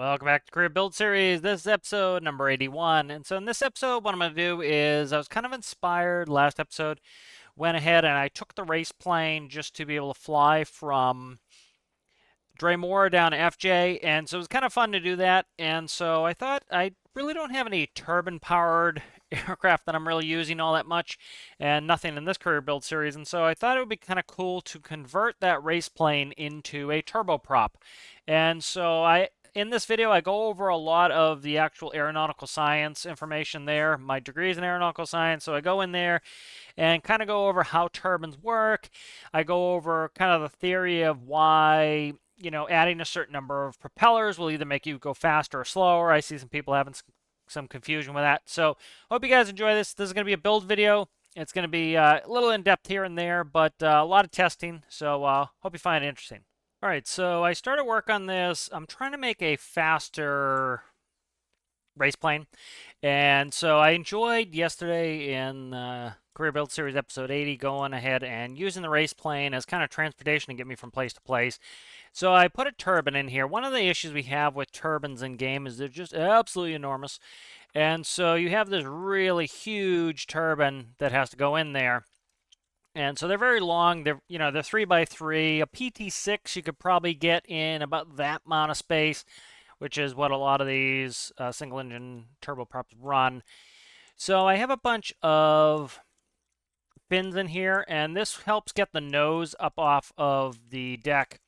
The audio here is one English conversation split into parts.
Welcome back to Career Build Series. This is episode number 81. And so in this episode, what I'm going to do is I was kind of inspired last episode, went ahead and I took the race plane just to be able to fly from Dremora down to FJ. And so it was kind of fun to do that. And so I thought I really don't have any turbine powered aircraft that I'm really using all that much and nothing in this Career Build Series. And so I thought it would be kind of cool to convert that race plane into a turboprop. And so in this video, I go over a lot of the actual aeronautical science information there. My degree is in aeronautical science, so I go in there and kind of go over how turbines work. I go over kind of the theory of why, adding a certain number of propellers will either make you go faster or slower. I see some people having some confusion with that. So hope you guys enjoy this. This is going to be a build video. It's going to be a little in-depth here and there, but a lot of testing. So hope you find it interesting. All right, so I started work on this. I'm trying to make a faster race plane. And so I enjoyed yesterday in Career Build Series episode 80 going ahead and using the race plane as kind of transportation to get me from place to place. So I put a turbine in here. One of the issues we have with turbines in game is they're just absolutely enormous. And so you have this really huge turbine that has to go in there. And so they're very long. They're 3x3. A PT6 you could probably get in about that amount of space, which is what a lot of these single-engine turboprops run. So I have a bunch of fins in here, and this helps get the nose up off of the deck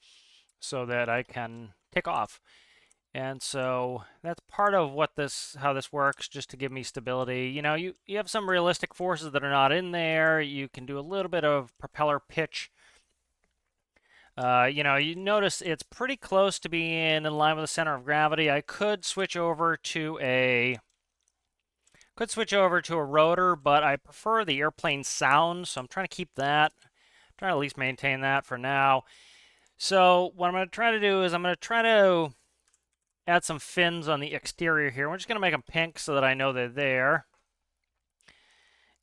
so that I can take off. And so that's part of how this works, just to give me stability. You have some realistic forces that are not in there. You can do a little bit of propeller pitch. You notice it's pretty close to being in line with the center of gravity. I could switch over to a rotor, but I prefer the airplane sound, so I'm trying to keep that. I'm trying to at least maintain that for now. So what I'm going to try to do is I'm going to try to add some fins on the exterior here. We're just going to make them pink so that I know they're there.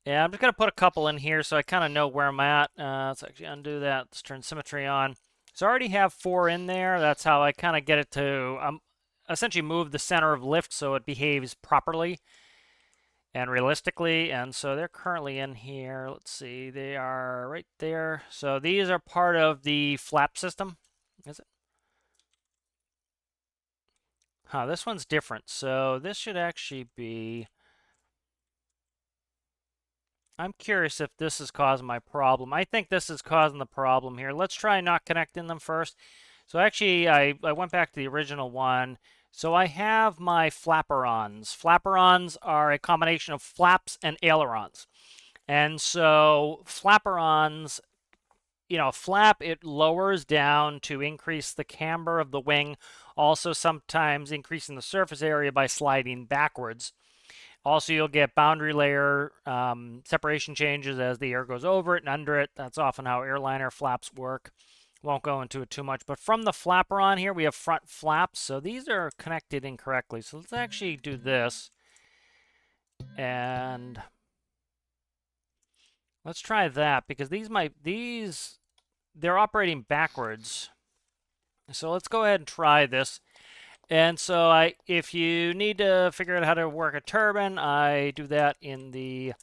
And I'm just going to put a couple in here so I kind of know where I'm at. Let's actually undo that. Let's turn symmetry on. So I already have 4 in there. That's how I kind of get it to essentially move the center of lift so it behaves properly and realistically. And so they're currently in here. Let's see. They are right there. So these are part of the flap system. Is it? This one's different. So this should actually be... I'm curious if this is causing my problem. I think this is causing the problem here. Let's try not connecting them first. So actually, I went back to the original one. So I have my flaperons. Flaperons are a combination of flaps and ailerons. And so flaperons, flap, it lowers down to increase the camber of the wing, also sometimes increasing the surface area by sliding backwards. Also, you'll get boundary layer separation changes as the air goes over it and under it. That's often how airliner flaps work. Won't go into it too much. But from the flaperon here, we have front flaps. So these are connected incorrectly. So let's actually do this. And let's try that, because they're operating backwards. So let's go ahead and try this. And so if you need to figure out how to work a turbine, I do that in the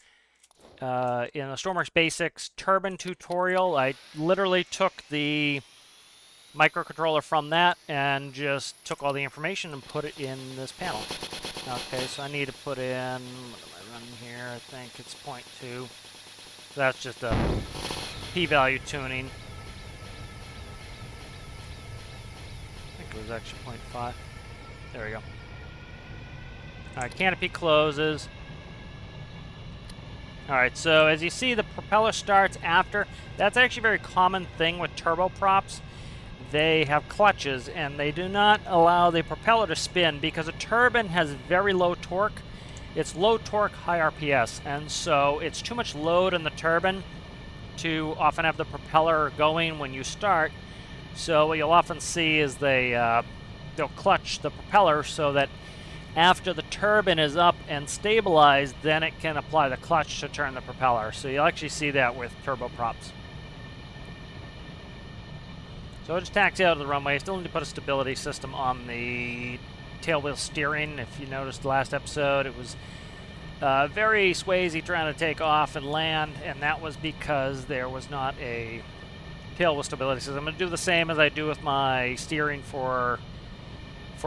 Stormworks Basics turbine tutorial. I literally took the microcontroller from that and just took all the information and put it in this panel. Okay, so I need to put in, what am I running here? I think it's 0.2. So that's just a p-value tuning. I think it was actually 0.5. There we go. All right, canopy closes. All right, so as you see, the propeller starts after. That's actually a very common thing with turboprops. They have clutches, and they do not allow the propeller to spin because a turbine has very low torque. It's low torque, high RPS, and so it's too much load on the turbine to often have the propeller going when you start. So what you'll often see is they'll clutch the propeller so that after the turbine is up and stabilized, then it can apply the clutch to turn the propeller. So you'll actually see that with turboprops. So I'll just taxi out of the runway. I still need to put a stability system on the tail wheel steering. If you noticed last episode, it was very swazy trying to take off and land, and that was because there was not a tail wheel stability system. I'm going to do the same as I do with my steering for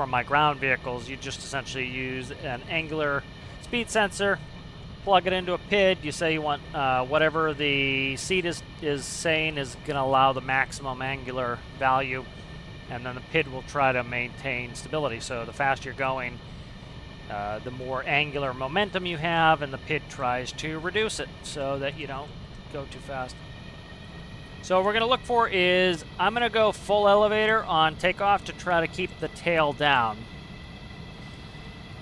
my ground vehicles. You just essentially use an angular speed sensor, plug it into a PID. You say you want whatever the seat is saying is going to allow the maximum angular value, and then the PID will try to maintain stability. So the faster you're going, the more angular momentum you have, and the PID tries to reduce it so that you don't go too fast. So what we're going to look for is, I'm going to go full elevator on takeoff to try to keep the tail down.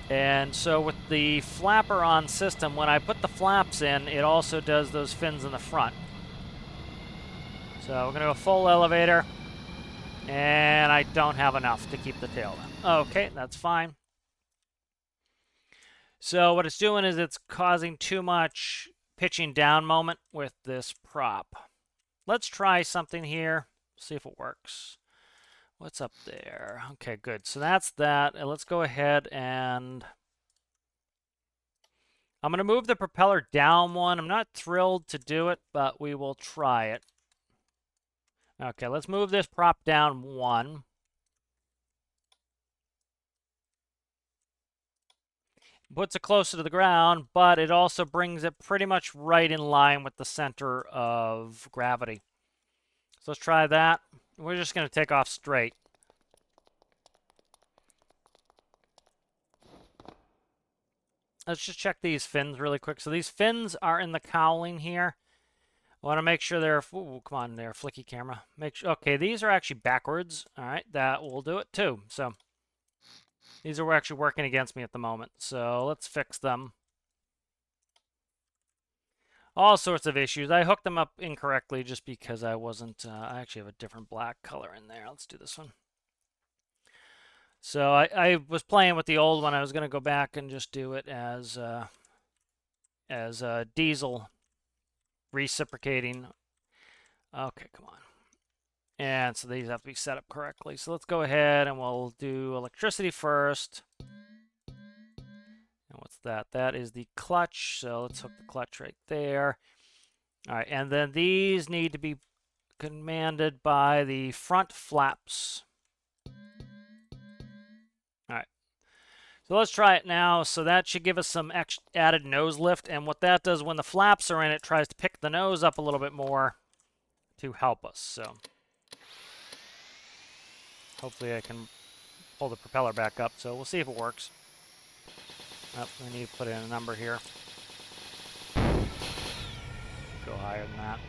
And so with the flapper on system, when I put the flaps in, it also does those fins in the front. So we're going to go full elevator, and I don't have enough to keep the tail down. Okay, that's fine. So what it's doing is it's causing too much pitching down moment with this prop. Let's try something here, see if it works. What's up there? Okay, good. So that's that. And let's go ahead and I'm going to move the propeller down one. I'm not thrilled to do it, but we will try it. Okay, let's move this prop down one. Puts it closer to the ground, but it also brings it pretty much right in line with the center of gravity. So let's try that. We're just going to take off straight. Let's just check these fins really quick. So these fins are in the cowling here. I want to make sure they're, ooh, come on there, flicky camera. Make sure, okay, these are actually backwards. All right, that will do it too. So these are actually working against me at the moment. So let's fix them. All sorts of issues. I hooked them up incorrectly just because I wasn't, I actually have a different black color in there. Let's do this one. So I was playing with the old one. I was going to go back and just do it as diesel reciprocating. Okay, come on. And so these have to be set up correctly. So let's go ahead and we'll do electricity first. And what's that? That is the clutch. So let's hook the clutch right there. All right, and then these need to be commanded by the front flaps. All right. So let's try it now. So that should give us some added nose lift. And what that does when the flaps are in, it tries to pick the nose up a little bit more to help us. So hopefully I can pull the propeller back up. So we'll see if it works. Oh, we need to put in a number here. Go higher than that.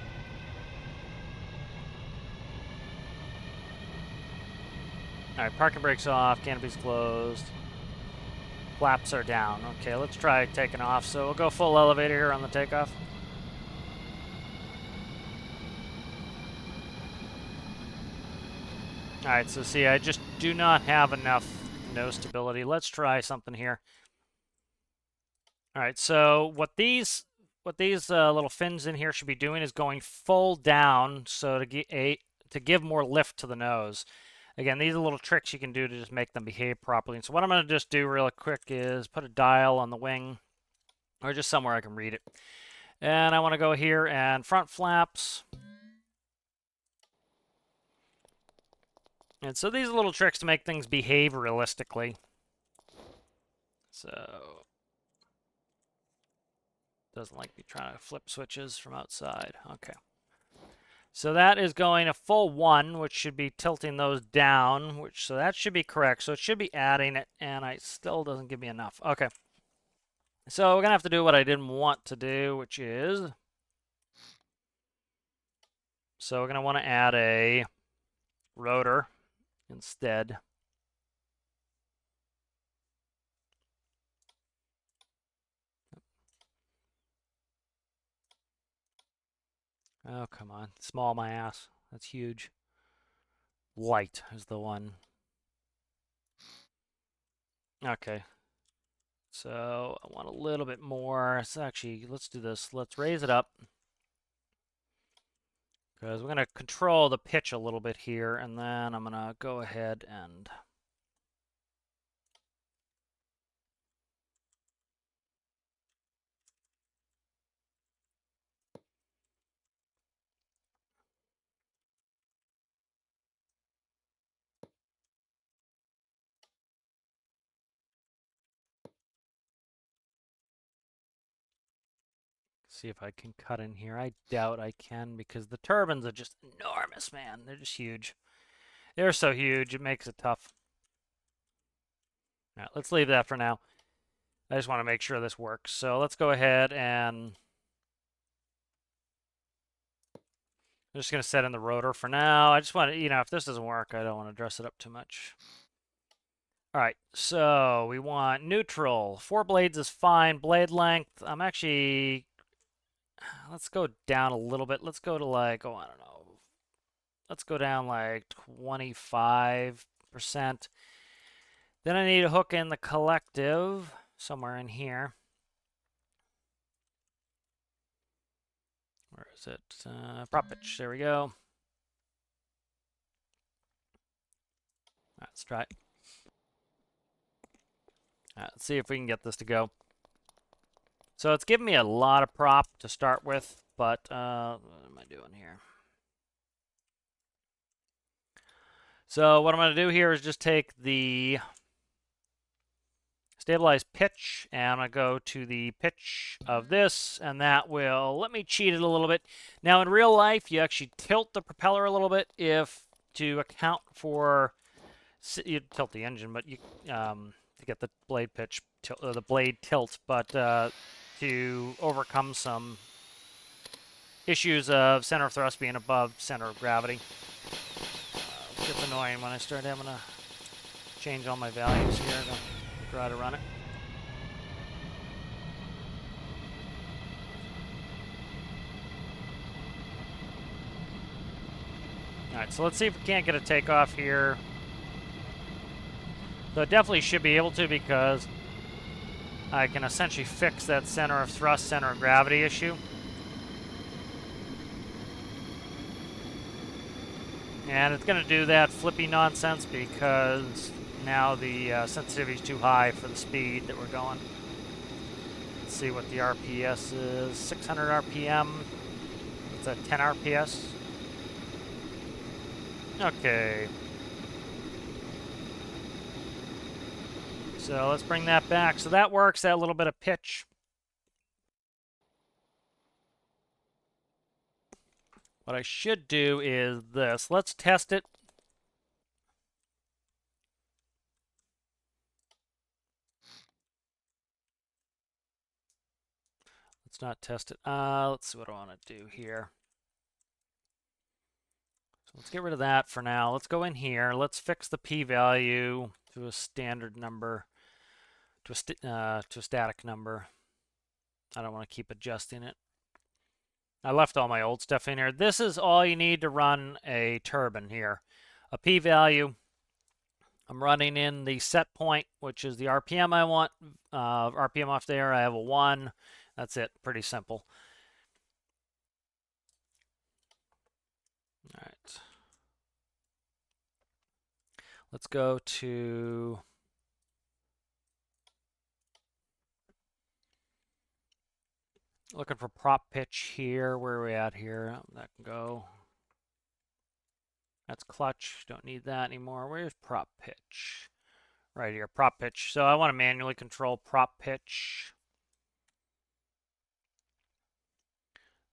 All right, parking brakes off, canopy's closed. Flaps are down. Okay, let's try taking off. So we'll go full elevator here on the takeoff. All right, so see, I just do not have enough nose stability. Let's try something here. All right, so what these little fins in here should be doing is going full down, so to give more lift to the nose. Again, these are little tricks you can do to just make them behave properly. And so what I'm going to just do real quick is put a dial on the wing, or just somewhere I can read it. And I want to go here and front flaps. And so these are little tricks to make things behave realistically. So doesn't like me trying to flip switches from outside. Okay. So that is going a full 1, which should be tilting those down, so that should be correct. So it should be adding it, and it still doesn't give me enough. Okay. So we're going to have to do what I didn't want to do, which is, so we're going to want to add a rotor instead. Oh, come on. Small my ass. That's huge. Light is the one. Okay. So I want a little bit more. So actually, let's do this. Let's raise it up. Because we're going to control the pitch a little bit here. And then I'm going to go ahead and See if I can cut in here. I doubt I can because the turbines are just enormous, man. They're just huge. They're so huge, it makes it tough. All right, let's leave that for now. I just want to make sure this works. So let's go ahead and I'm just going to set in the rotor for now. I just want to, if this doesn't work, I don't want to dress it up too much. All right, so we want neutral. 4 blades is fine. Blade length, I'm actually, let's go down a little bit. Let's go to like, I don't know. Let's go down like 25%. Then I need to hook in the collective somewhere in here. Where is it? Prop pitch. There we go. Let's try it. Let's see if we can get this to go. So it's giving me a lot of prop to start with, but what am I doing here? So what I'm going to do here is just take the stabilized pitch, and I'm going to go to the pitch of this, and that will let me cheat it a little bit. Now, in real life, you actually tilt the propeller a little bit to account for, you tilt the engine, but you to get the blade pitch, the blade tilt, but to overcome some issues of center of thrust being above center of gravity. It gets annoying when I start having to change all my values here to try to run it. Alright, so let's see if we can't get a takeoff here. So it definitely should be able to because I can essentially fix that center of thrust, center of gravity issue. And it's going to do that flippy nonsense because now the sensitivity is too high for the speed that we're going. Let's see what the RPS is. 600 RPM. It's at 10 RPS. Okay. So let's bring that back. So that works, that little bit of pitch. What I should do is this. Let's test it. Let's not test it. Let's see what I want to do here. So let's get rid of that for now. Let's go in here. Let's fix the p-value to a standard number, to a static number. I don't want to keep adjusting it. I left all my old stuff in here. This is all you need to run a turbine here. A p-value. I'm running in the set point, which is the RPM I want. RPM off there, I have a 1. That's it. Pretty simple. All right. Let's go to looking for prop pitch here. Where are we at here? That can go. That's clutch. Don't need that anymore. Where's prop pitch? Right here, prop pitch. So I want to manually control prop pitch.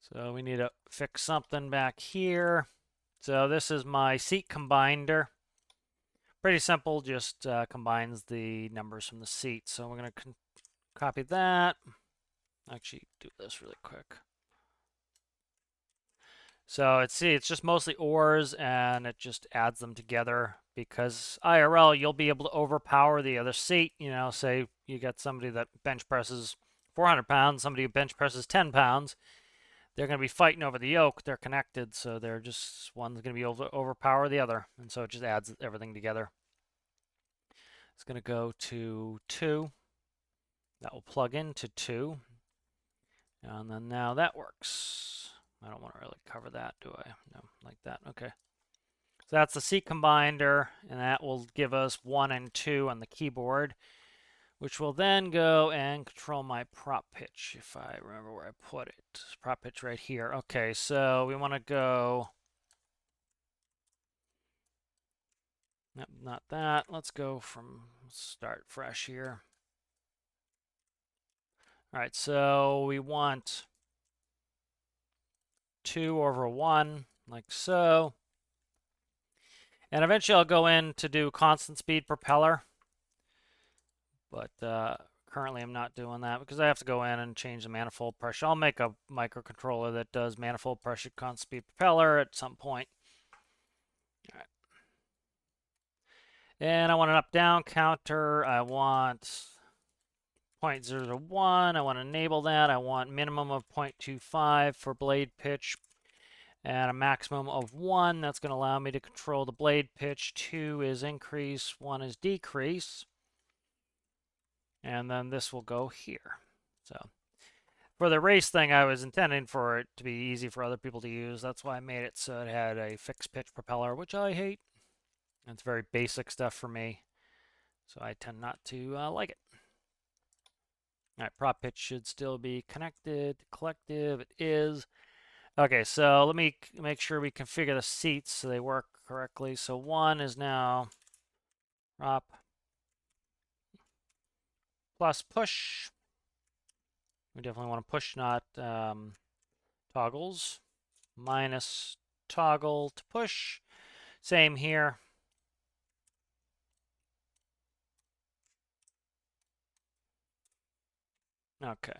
So we need to fix something back here. So this is my seat combiner. Pretty simple, just combines the numbers from the seat. So we're going to copy that. Actually, do this really quick. So it's just mostly oars, and it just adds them together because IRL, you'll be able to overpower the other seat. You know, say you got somebody that bench presses 400 pounds, somebody who bench presses 10 pounds. They're going to be fighting over the yoke. They're connected, so they're just one's going to be able to overpower the other, and so it just adds everything together. It's going to go to 2. That will plug into 2. And then now that works. I don't want to really cover that, do I? No, like that. Okay. So that's the seat combiner, and that will give us 1 and 2 on the keyboard, which will then go and control my prop pitch, if I remember where I put it. Prop pitch right here. Okay, so we want to go... Nope, not that. Let's go from start fresh here. All right, so we want 2 over 1, like so. And eventually I'll go in to do constant speed propeller. But currently I'm not doing that because I have to go in and change the manifold pressure. I'll make a microcontroller that does manifold pressure constant speed propeller at some point. All right. And I want an up-down counter. I want 0.0 to 1. I want to enable that. I want minimum of 0.25 for blade pitch and a maximum of 1. That's going to allow me to control the blade pitch. 2 is increase, 1 is decrease. And then this will go here. So for the race thing, I was intending for it to be easy for other people to use. That's why I made it so it had a fixed pitch propeller, which I hate. It's very basic stuff for me, so I tend not to like it. All right, prop pitch should still be connected. Collective, it is. Okay, so let me make sure we configure the seats so they work correctly. So 1 is now prop plus push. We definitely want to push, not toggles. Minus toggle to push. Same here. Okay.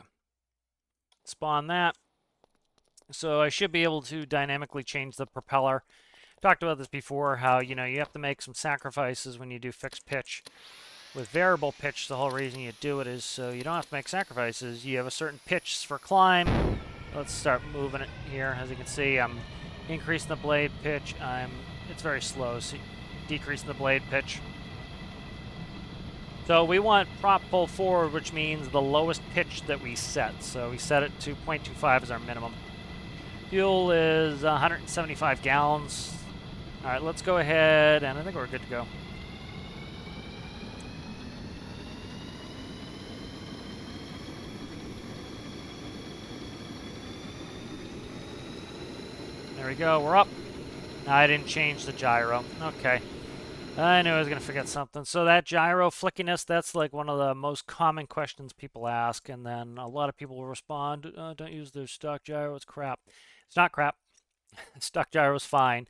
Spawn that. So I should be able to dynamically change the propeller. Talked about this before, how, you have to make some sacrifices when you do fixed pitch. With variable pitch, the whole reason you do it is so you don't have to make sacrifices. You have a certain pitch for climb. Let's start moving it here. As you can see, I'm increasing the blade pitch. It's very slow, so decreasing the blade pitch. So we want prop pull forward, which means the lowest pitch that we set. So we set it to 0.25 as our minimum. Fuel is 175 gallons. All right, let's go ahead, and I think we're good to go. There we go, we're up. I didn't change the gyro. Okay. I knew I was going to forget something. So that gyro flickiness, that's like one of the most common questions people ask, and then a lot of people will respond, don't use their stock gyro, it's crap. It's not crap. Stock gyro is fine.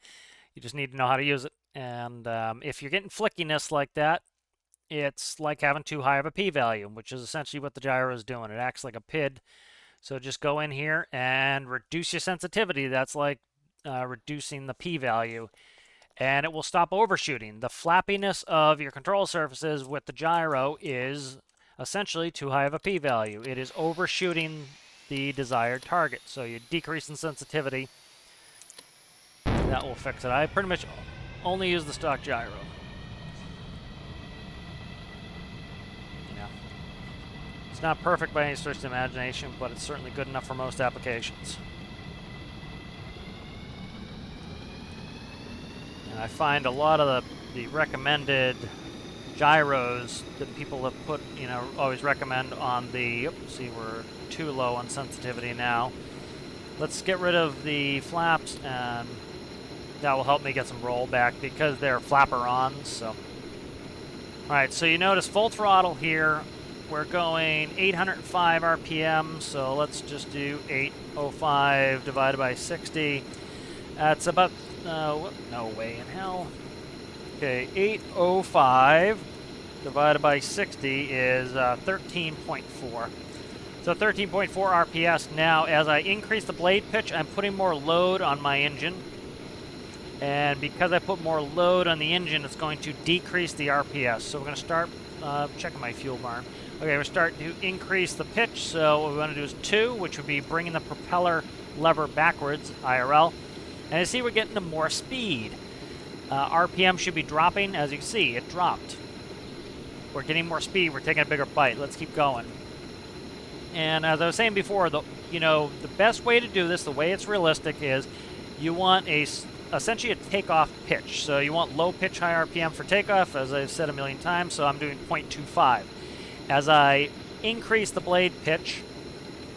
You just need to know how to use it. And if you're getting flickiness like that, it's like having too high of a p-value, which is essentially what the gyro is doing. It acts like a PID. So just go in here and reduce your sensitivity. That's like reducing the p-value. And it will stop overshooting. The flappiness of your control surfaces with the gyro is essentially too high of a p-value. It is overshooting the desired target. So you decrease in sensitivity. That will fix it. I pretty much only use the stock gyro. It's not perfect by any stretch of the imagination, but it's certainly good enough for most applications. And I find a lot of the recommended gyros that people have put, always recommend on the, see, we're too low on sensitivity now. Let's get rid of the flaps, and that will help me get some rollback because they're flapper-ons. So, all right, so you notice full throttle here. We're going 805 RPM, so let's just do 805 divided by 60. That's about, no way in hell. Okay, 805 divided by 60 is 13.4. So 13.4 RPS. Now, as I increase the blade pitch, I'm putting more load on my engine. And because I put more load on the engine, it's going to decrease the RPS. So we're going to start checking my fuel barn. Okay, we're starting to increase the pitch. So what we want to do is 2, which would be bringing the propeller lever backwards, IRL. And you see we're getting to more speed. RPM should be dropping. As you can see, it dropped. We're getting more speed. We're taking a bigger bite. Let's keep going. And as I was saying before, the best way to do this, the way it's realistic, is you want essentially a takeoff pitch. So you want low pitch, high RPM for takeoff, as I've said a million times, so I'm doing 0.25. As I increase the blade pitch,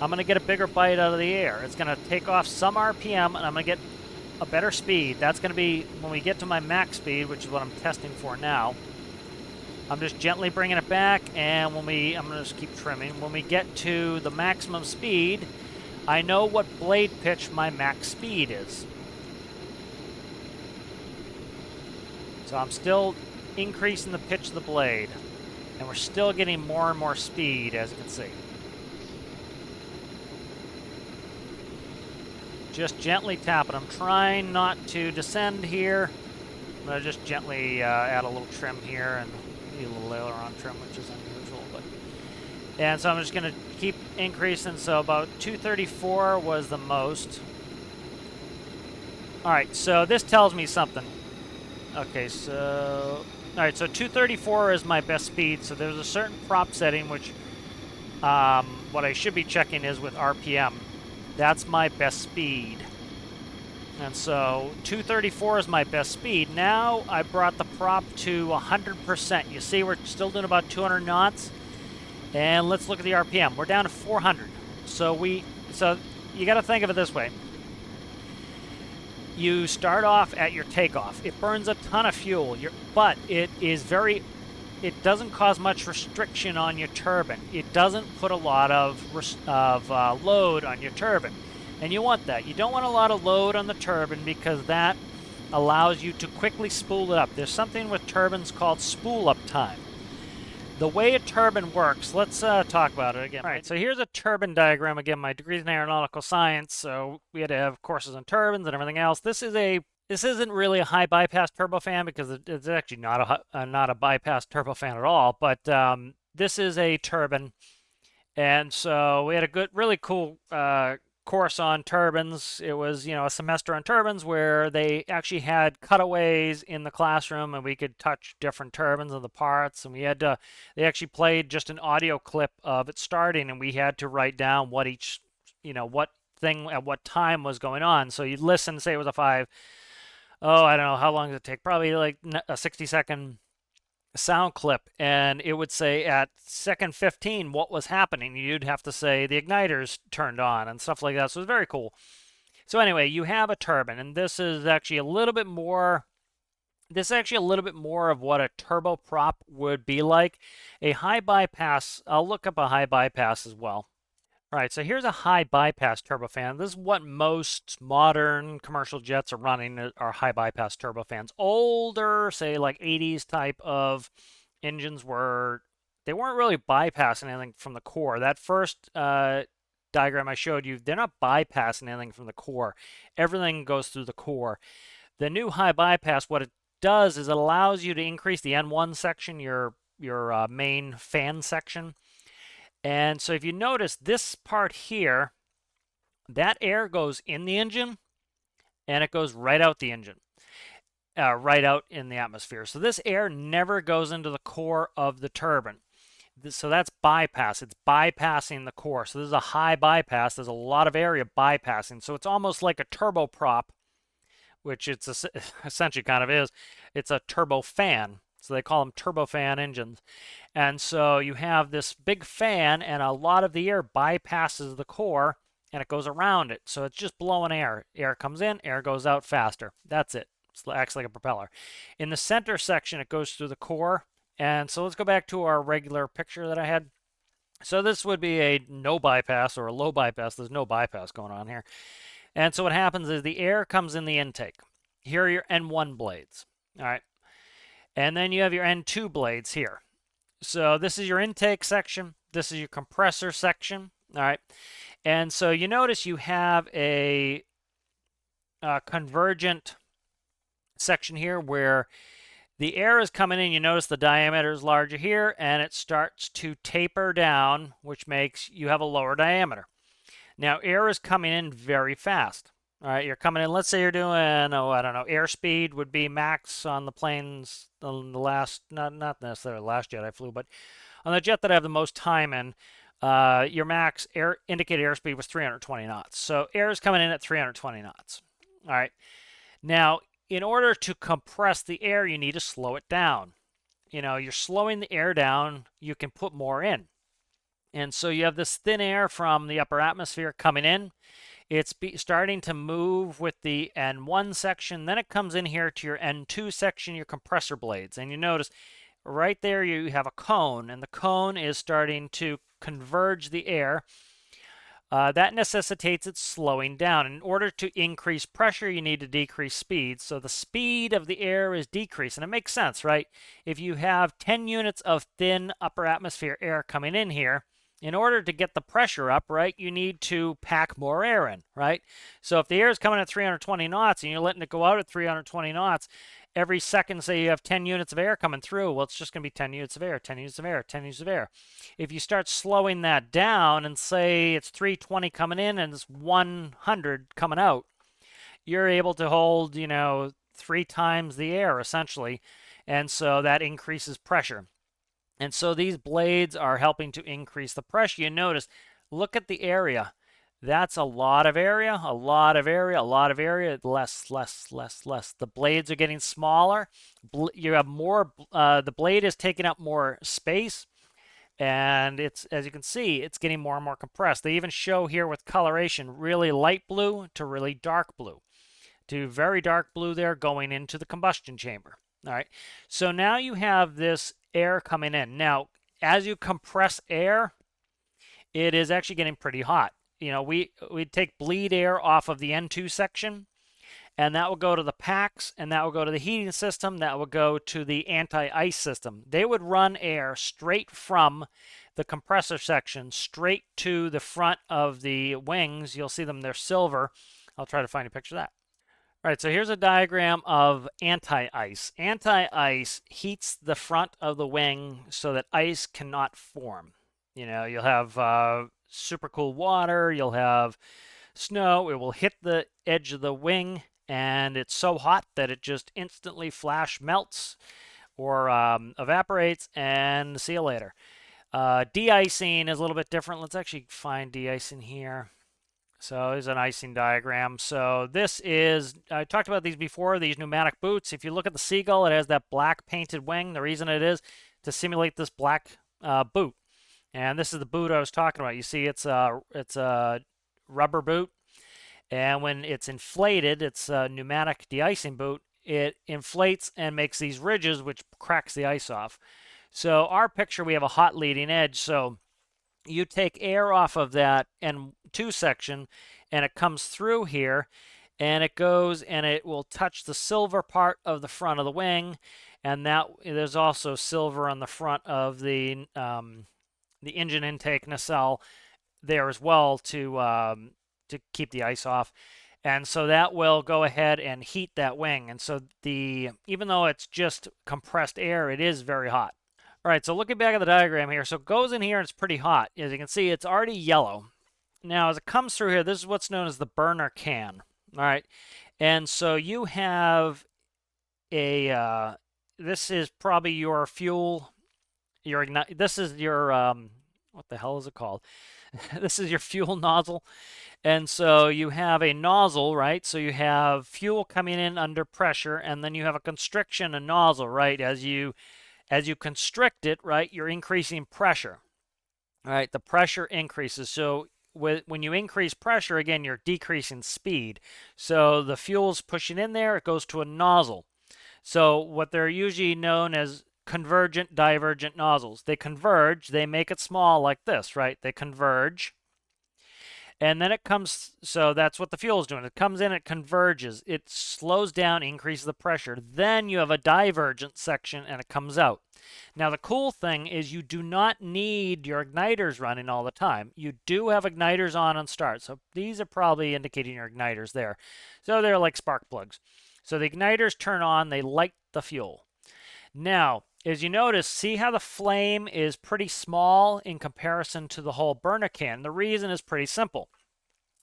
I'm going to get a bigger bite out of the air. It's going to take off some RPM, and I'm going to get a better speed. That's going to be when we get to my max speed, which is what I'm testing for now. I'm just gently bringing it back, and I'm going to just keep trimming. When we get to the maximum speed, I know what blade pitch my max speed is. So I'm still increasing the pitch of the blade, and we're still getting more and more speed, as you can see. Just gently tapping. I'm trying not to descend here. I'm going to just gently add a little trim here and a little aileron trim, which is unusual. And so I'm just going to keep increasing. So about 234 was the most. All right, so this tells me something. Okay, so... All right, so 234 is my best speed. So there's a certain prop setting, which what I should be checking is with RPM. That's my best speed. And so 234 is my best speed. Now I brought the prop to 100%. You see we're still doing about 200 knots. And let's look at the RPM. We're down to 400. So you got to think of it this way. You start off at your takeoff. It burns a ton of fuel, but it doesn't cause much restriction on your turbine. It doesn't put a lot of load on your turbine. And you want that. You don't want a lot of load on the turbine because that allows you to quickly spool it up. There's something with turbines called spool up time. The way a turbine works, let's talk about it again. All right, so here's a turbine diagram. Again, my degree's in aeronautical science, so we had to have courses on turbines and everything else. This isn't really a high bypass turbofan because it's actually not a bypass turbofan at all. But this is a turbine, and so we had a really cool course on turbines. It was, a semester on turbines where they actually had cutaways in the classroom and we could touch different turbines and the parts, and they actually played just an audio clip of it starting, and we had to write down what each, what thing at what time was going on. So you'd listen, say it was a 5. Oh, I don't know, how long does it take? Probably like a 60-second sound clip, and it would say at second 15 what was happening. You'd have to say the igniters turned on and stuff like that. So it's very cool. So anyway, you have a turbine, and this is actually a little bit more of what a turboprop would be like. A high bypass, I'll look up a high bypass as well. All right, so here's a high bypass turbofan. This is what most modern commercial jets are running, are high bypass turbofans. Older, say like 80s type of engines they weren't really bypassing anything from the core. That first diagram I showed you, they're not bypassing anything from the core. Everything goes through the core. The new high bypass, what it does is it allows you to increase the N1 section, your main fan section. And so if you notice this part here, that air goes in the engine and it goes right out the engine, right out in the atmosphere. So this air never goes into the core of the turbine. So that's bypass. It's bypassing the core. So this is a high bypass. There's a lot of area bypassing. So it's almost like a turboprop, which it's essentially kind of is. It's a turbofan. So they call them turbofan engines. And so you have this big fan, and a lot of the air bypasses the core, and it goes around it. So it's just blowing air. Air comes in, air goes out faster. That's it. It acts like a propeller. In the center section, it goes through the core. And so let's go back to our regular picture that I had. So this would be a no bypass or a low bypass. There's no bypass going on here. And so what happens is the air comes in the intake. Here are your N1 blades. All right. And then you have your N2 blades here. So this is your intake section. This is your compressor section. All right. And so you notice you have a convergent section here where the air is coming in. You notice the diameter is larger here, and it starts to taper down, which makes you have a lower diameter. Now, air is coming in very fast. All right, you're coming in, let's say you're doing, I don't know, airspeed would be max on the planes, on the last, not necessarily the last jet I flew, but on the jet that I have the most time in, your max indicated airspeed was 320 knots. So air is coming in at 320 knots. All right. Now, in order to compress the air, you need to slow it down. You're slowing the air down, you can put more in. And so you have this thin air from the upper atmosphere coming in. It's starting to move with the N1 section. Then it comes in here to your N2 section, your compressor blades. And you notice right there you have a cone, and the cone is starting to converge the air. that necessitates it slowing down. In order to increase pressure, you need to decrease speed. So the speed of the air is decreased. And it makes sense, right? If you have 10 units of thin upper atmosphere air coming in here, in order to get the pressure up, right, you need to pack more air in, right? So if the air is coming at 320 knots and you're letting it go out at 320 knots, every second, say you have 10 units of air coming through, well, it's just going to be 10 units of air, 10 units of air, 10 units of air. If you start slowing that down and say it's 320 coming in and it's 100 coming out, you're able to hold, 3 times the air essentially. And so that increases pressure. And so these blades are helping to increase the pressure. You notice, look at the area. That's a lot of area, a lot of area, a lot of area, less, less, less, less. The blades are getting smaller. You have more, the blade is taking up more space. And it's, as you can see, it's getting more and more compressed. They even show here with coloration, really light blue to really dark blue, to very dark blue there going into the combustion chamber. All right, so now you have this air coming in. Now, as you compress air, it is actually getting pretty hot. We take bleed air off of the N2 section, and that will go to the packs, and that will go to the heating system, that will go to the anti-ice system. They would run air straight from the compressor section straight to the front of the wings. You'll see them, they're silver. I'll try to find a picture of that. All right, so here's a diagram of anti-ice. Anti-ice heats the front of the wing so that ice cannot form. You'll have super cool water, you'll have snow, it will hit the edge of the wing, and it's so hot that it just instantly flash melts or evaporates, and see you later. De-icing is a little bit different. Let's actually find de-icing here. So there's an icing diagram. So this is, I talked about these before, these pneumatic boots. If you look at the Seagull, it has that black painted wing. The reason it is to simulate this black boot. And this is the boot I was talking about. You see it's a rubber boot. And when it's inflated, it's a pneumatic de-icing boot. It inflates and makes these ridges, which cracks the ice off. So our picture, we have a hot leading edge. So you take air off of that N2 section, and it comes through here, and it goes and it will touch the silver part of the front of the wing, and that there's also silver on the front of the engine intake nacelle there as well to keep the ice off. And so that will go ahead and heat that wing. And so even though it's just compressed air, it is very hot. All right, so looking back at the diagram here, so it goes in here and it's pretty hot. As you can see, it's already yellow. Now, as it comes through here, this is what's known as the burner can. All right, and so you have this is probably your fuel, this is your, what the hell is it called? This is your fuel nozzle. And so you have a nozzle, right? So you have fuel coming in under pressure, and then you have a constriction, a nozzle, right? As you constrict it, right, you're increasing pressure. All right, the pressure increases. So when you increase pressure, again, you're decreasing speed. So the fuel's pushing in there, it goes to a nozzle. So what they're usually known as convergent, divergent nozzles. They converge, they make it small like this, right? They converge. And then it comes, so that's what the fuel is doing. It comes in, it converges, it slows down, increases the pressure. Then you have a divergent section and it comes out. Now the cool thing is you do not need your igniters running all the time. You do have igniters on and start. So these are probably indicating your igniters there. So they're like spark plugs. So the igniters turn on, they light the fuel. Now, as you notice, see how the flame is pretty small in comparison to the whole burner can. The reason is pretty simple.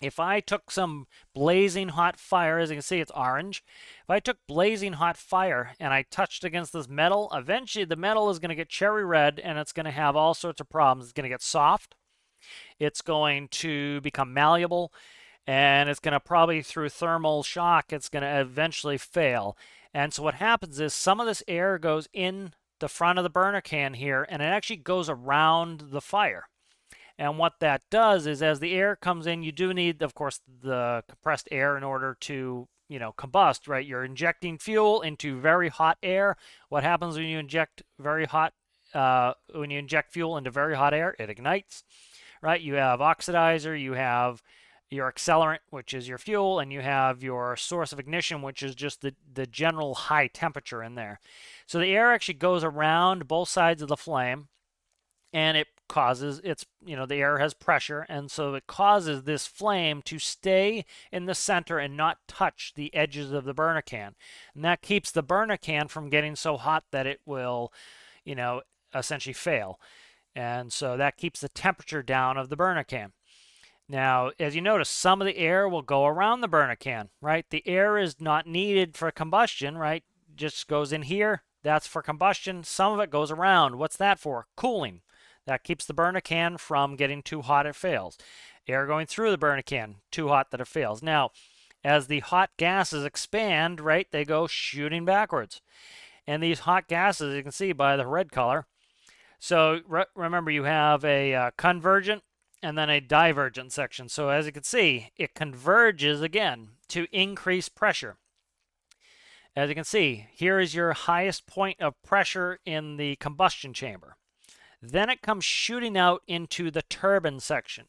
If I took some blazing hot fire, as you can see, it's orange. If I took blazing hot fire and I touched against this metal, eventually the metal is going to get cherry red and it's going to have all sorts of problems. It's going to get soft. It's going to become malleable. And it's going to probably, through thermal shock, it's going to eventually fail. And so what happens is some of this air goes in the front of the burner can here, and it actually goes around the fire. And what that does is as the air comes in, you do need, of course, the compressed air in order to, combust, right? You're injecting fuel into very hot air. What happens when you inject fuel into very hot air? It ignites, right? You have oxidizer, you have your accelerant, which is your fuel, and you have your source of ignition, which is just the general high temperature in there. So the air actually goes around both sides of the flame, and it causes the air has pressure, and so it causes this flame to stay in the center and not touch the edges of the burner can. And that keeps the burner can from getting so hot that it will, essentially fail. And so that keeps the temperature down of the burner can. Now, as you notice, some of the air will go around the burner can, right? The air is not needed for combustion, right? Just goes in here. That's for combustion. Some of it goes around. What's that for? Cooling. That keeps the burner can from getting too hot it fails. Air going through the burner can, too hot that it fails. Now, as the hot gases expand, right, they go shooting backwards. And these hot gases, you can see by the red color. So remember, you have a convergent and then a divergent section. So as you can see, it converges again to increase pressure. As you can see, here is your highest point of pressure in the combustion chamber. Then it comes shooting out into the turbine section.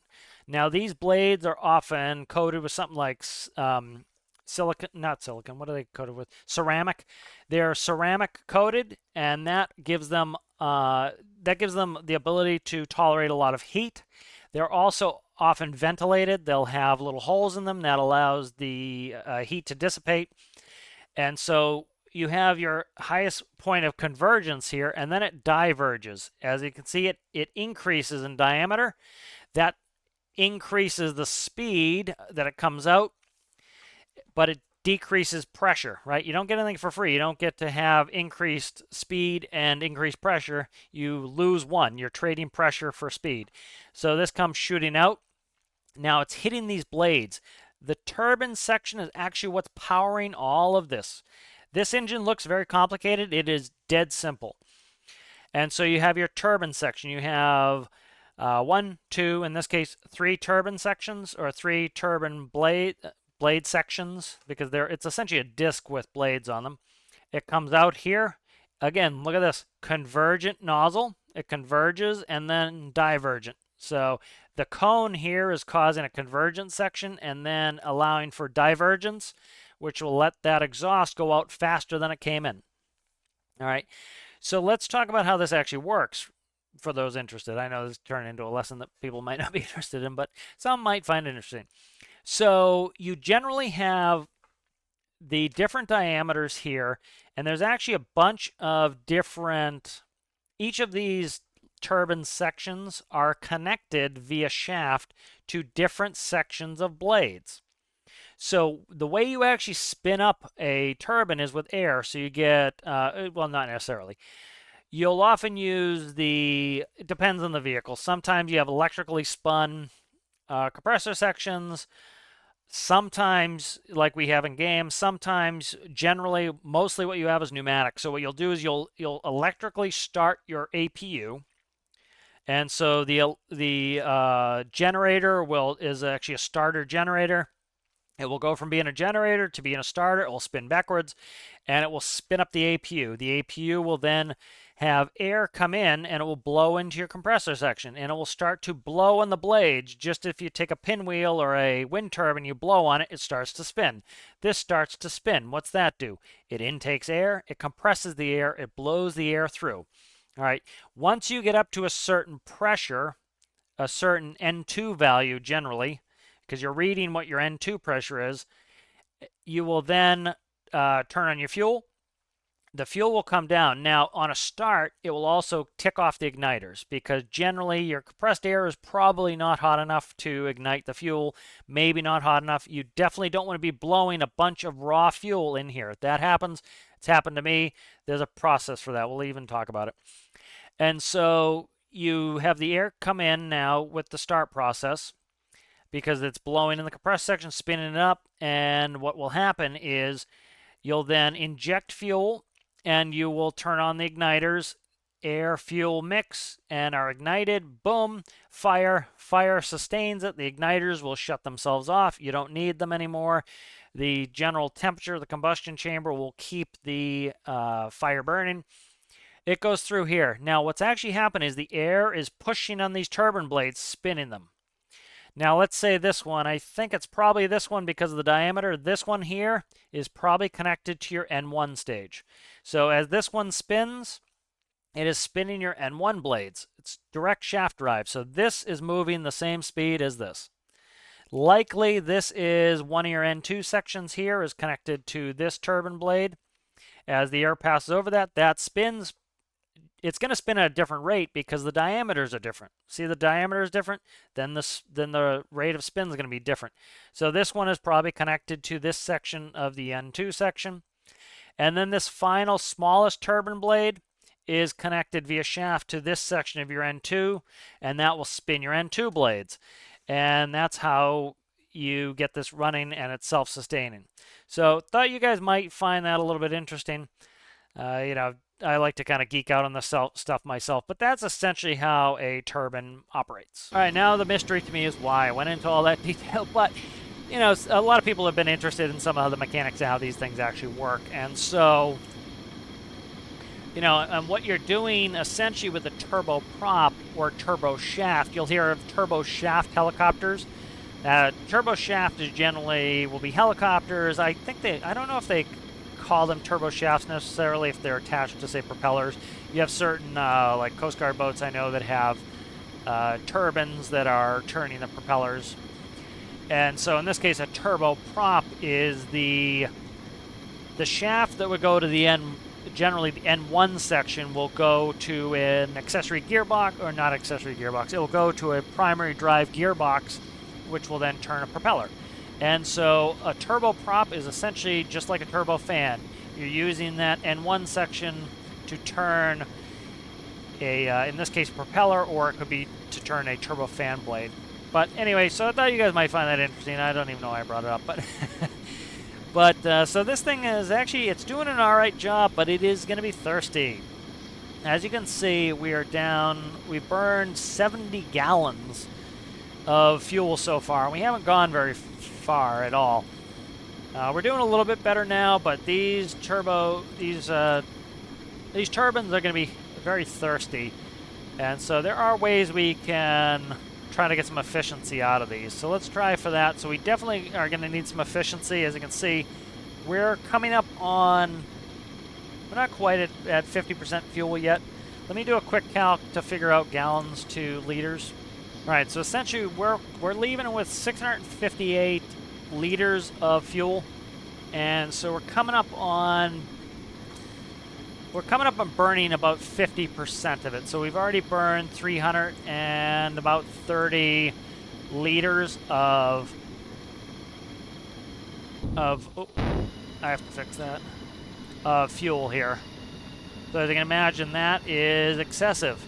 Now these blades are often coated with something like silicon, not silicon, what are they coated with? Ceramic. They're ceramic coated, and that gives them the ability to tolerate a lot of heat. They're also often ventilated. They'll have little holes in them that allows the heat to dissipate. And so you have your highest point of convergence here, and then it diverges. As you can see, it increases in diameter. That increases the speed that it comes out, but it decreases pressure, right? You don't get anything for free. You don't get to have increased speed and increased pressure. You lose one. You're trading pressure for speed. So this comes shooting out. Now it's hitting these blades. The turbine section is actually what's powering all of this. This engine looks very complicated. It is dead simple. And so you have your turbine section. You have one, two, in this case, three turbine sections, or three turbine blade sections, because it's essentially a disc with blades on them. It comes out here. Again, look at this. Convergent nozzle. It converges and then divergent. So the cone here is causing a convergent section and then allowing for divergence, which will let that exhaust go out faster than it came in. All right, so let's talk about how this actually works for those interested. I know this turned into a lesson that people might not be interested in, but some might find it interesting. So you generally have the different diameters here, and there's actually a bunch of different, each of these turbine sections are connected via shaft to different sections of blades. So the way you actually spin up a turbine is with air. So you get, well, not necessarily. You'll often use it depends on the vehicle. Sometimes you have electrically spun compressor sections. Sometimes, like we have in games, sometimes, generally, mostly what you have is pneumatic. So what you'll do is you'll electrically start your APU. And so the generator is actually a starter generator. It will go from being a generator to being a starter. It will spin backwards, and it will spin up the APU. The APU will then have air come in, and it will blow into your compressor section, and it will start to blow on the blades. Just if you take a pinwheel or a wind turbine, you blow on it, it starts to spin. This starts to spin. What's that do? It intakes air, it compresses the air, it blows the air through. All right, once you get up to a certain pressure, a certain N2 value generally, because you're reading what your N2 pressure is, you will then turn on your fuel. The fuel will come down. Now, on a start, it will also tick off the igniters, because generally your compressed air is probably not hot enough to ignite the fuel, maybe not hot enough. You definitely don't want to be blowing a bunch of raw fuel in here. If that happens, it's happened to me. There's a process for that. We'll even talk about it. And so you have the air come in now with the start process, because it's blowing in the compressed section, spinning it up, and what will happen is you'll then inject fuel, and you will turn on the igniters. Air fuel mix and are ignited. Boom, fire sustains it. The igniters will shut themselves off. You don't need them anymore. The general temperature of the combustion chamber will keep the fire burning, It goes through here. Now, what's actually happening is the air is pushing on these turbine blades, spinning them. Now, let's say this one. I think it's probably this one because of the diameter. This one here is probably connected to your N1 stage. So as this one spins, it is spinning your N1 blades. It's direct shaft drive. So this is moving the same speed as this. Likely, this is one of your N2 sections here is connected to this turbine blade. As the air passes over that, that spins. It's going to spin at a different rate because the diameters are different. See, the diameter is different, then the rate of spin is going to be different. So this one is probably connected to this section of the N2 section. And then this final smallest turbine blade is connected via shaft to this section of your N2, and that will spin your N2 blades. And that's how you get this running, and it's self-sustaining. So thought you guys might find that a little bit interesting. You know, I like to kind of geek out on the stuff myself, but that's essentially how a turbine operates. All right, now the mystery to me is why I went into all that detail, but you know, a lot of people have been interested in some of the mechanics of how these things actually work, and so, you know, and what you're doing essentially with a turbo prop or turbo shaft, you'll hear of turbo shaft helicopters. Turbo shaft is generally will be helicopters. I don't know if they call them turbo shafts necessarily if they're attached to, say, propellers. You have certain like Coast Guard boats I know that have turbines that are turning the propellers. And so in this case, a turbo prop is the shaft that would go to the N. Generally, the N1 section will go to an accessory gearbox, or not accessory gearbox. It will go to a primary drive gearbox, which will then turn a propeller. And so a turbo prop is essentially just like a turbo fan. You're using that N1 section to turn a, in this case, propeller, or it could be to turn a turbo fan blade. But anyway, so I thought you guys might find that interesting. I don't even know why I brought it up, but but so this thing is actually, it's doing an all right job, but it is going to be thirsty. As you can see, we are down, we burned 70 gallons of fuel so far, and we haven't gone very far at all. We're doing a little bit better now, but these turbines are going to be very thirsty, and so there are ways we can try to get some efficiency out of these. So let's try for that. So we definitely are going to need some efficiency. As you can see, we're coming up on, we're not quite at 50% fuel yet. Let me do a quick calc to figure out gallons to liters. All right, so essentially we're leaving with 658 liters of fuel, and so we're coming up on burning about 50% of it. So we've already burned 330 liters of oh, I have to fix that, of fuel here. So as you can imagine, that is excessive.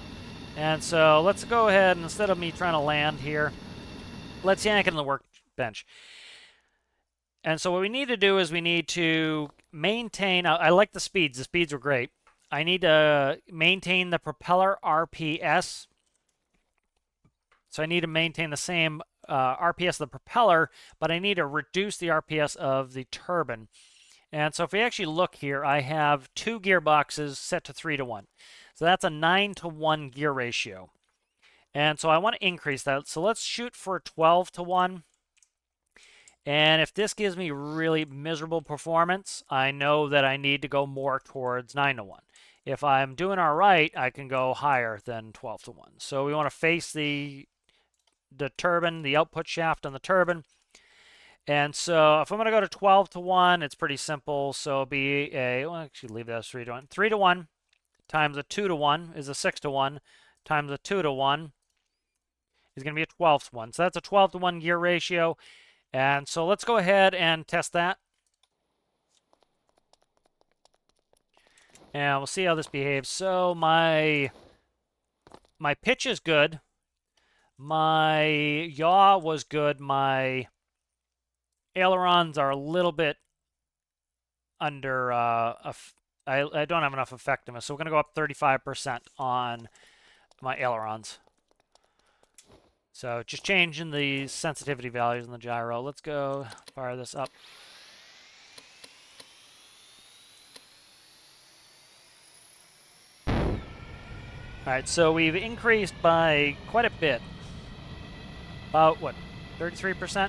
And so let's go ahead, and instead of me trying to land here, let's yank it in the workbench. And so what we need to do is we need to maintain, I like the speeds. The speeds are great. I need to maintain the propeller RPS. So I need to maintain the same RPS of the propeller, but I need to reduce the RPS of the turbine. And so if we actually look here, I have two gearboxes set to 3-to-1. So that's a 9-to-1 gear ratio. And so I want to increase that. So let's shoot for 12-to-1. And if this gives me really miserable performance, I know that I need to go more towards 9-to-1. If I'm doing all right, I can go higher than 12-to-1. So we want to face the turbine, the output shaft on the turbine. And so if I'm going to go to 12-to-1, it's pretty simple. So it'll be a, well, actually leave that as 3-to-1. 3-to-1 times a 2-to-1 is a 6-to-1 times a 2-to-1 is going to be a 12-to-1. So that's a 12-to-1 gear ratio. And so let's go ahead and test that. And we'll see how this behaves. So my pitch is good. My yaw was good. My ailerons are a little bit under, I don't have enough effectiveness. So we're going to go up 35% on my ailerons. So just changing the sensitivity values in the gyro. Let's go fire this up. All right, so we've increased by quite a bit. About, what, 33%?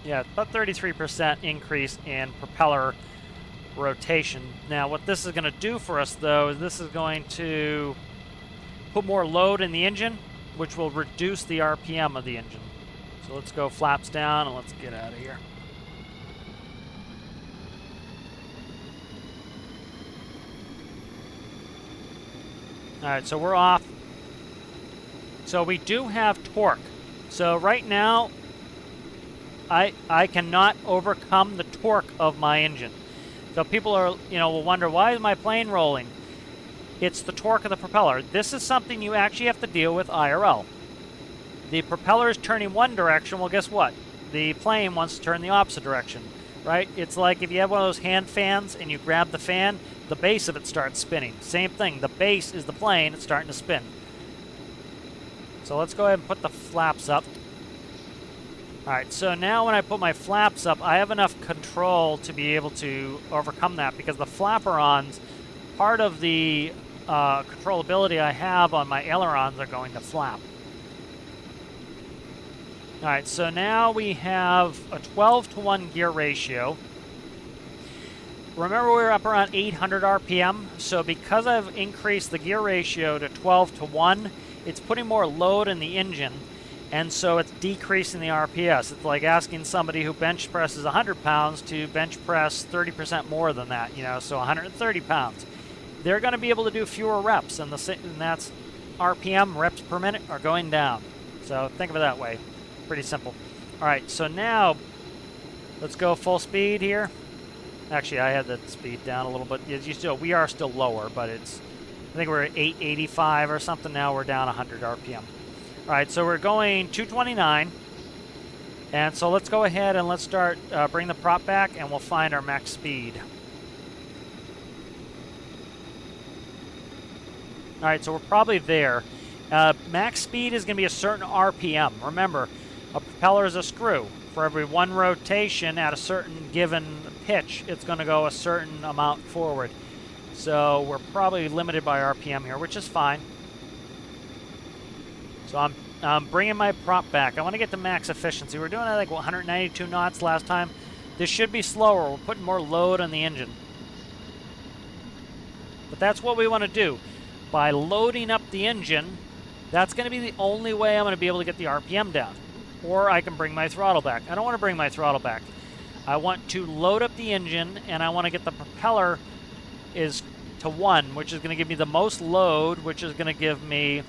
Yeah, about 33% increase in propeller rotation. Now, what this is going to do for us, though, is this is going to put more load in the engine, which will reduce the RPM of the engine. So let's go flaps down and let's get out of here. All right, so we're off. So we do have torque. So right now, I cannot overcome the torque of my engine. So people will wonder, why is my plane rolling? It's the torque of the propeller. This is something you actually have to deal with IRL. The propeller is turning one direction. Well, guess what? The plane wants to turn the opposite direction, right? It's like if you have one of those hand fans and you grab the fan, the base of it starts spinning. Same thing. The base is the plane. It's starting to spin. So let's go ahead and put the flaps up. All right, so now when I put my flaps up, I have enough control to be able to overcome that because the flaperons, part of the controllability I have on my ailerons are going to flap. All right, so now we have a 12-to-1 gear ratio. Remember we were up around 800 RPM, so because I've increased the gear ratio to 12-to-1, it's putting more load in the engine, and so it's decreasing the RPS. It's like asking somebody who bench presses 100 pounds to bench press 30% more than that, so 130 pounds. They're going to be able to do fewer reps, and that's RPM, reps per minute, are going down. So think of it that way. Pretty simple. All right, so now let's go full speed here. Actually, I had the speed down a little bit. We are still lower, but I think we're at 885 or something now. We're down 100 RPM. All right, so we're going 229. And so let's go ahead and let's start, bring the prop back, and we'll find our max speed. All right, so we're probably there. Max speed is going to be a certain RPM. Remember, a propeller is a screw. For every one rotation at a certain given pitch, it's going to go a certain amount forward. So we're probably limited by RPM here, which is fine. So I'm bringing my prop back. I want to get to max efficiency. We're doing like 192 knots last time. This should be slower. We're putting more load on the engine. But that's what we want to do. By loading up the engine, that's going to be the only way I'm going to be able to get the RPM down. Or I can bring my throttle back. I don't want to bring my throttle back. I want to load up the engine, and I want to get the propeller is to 1, which is going to give me the most load, which is going to give me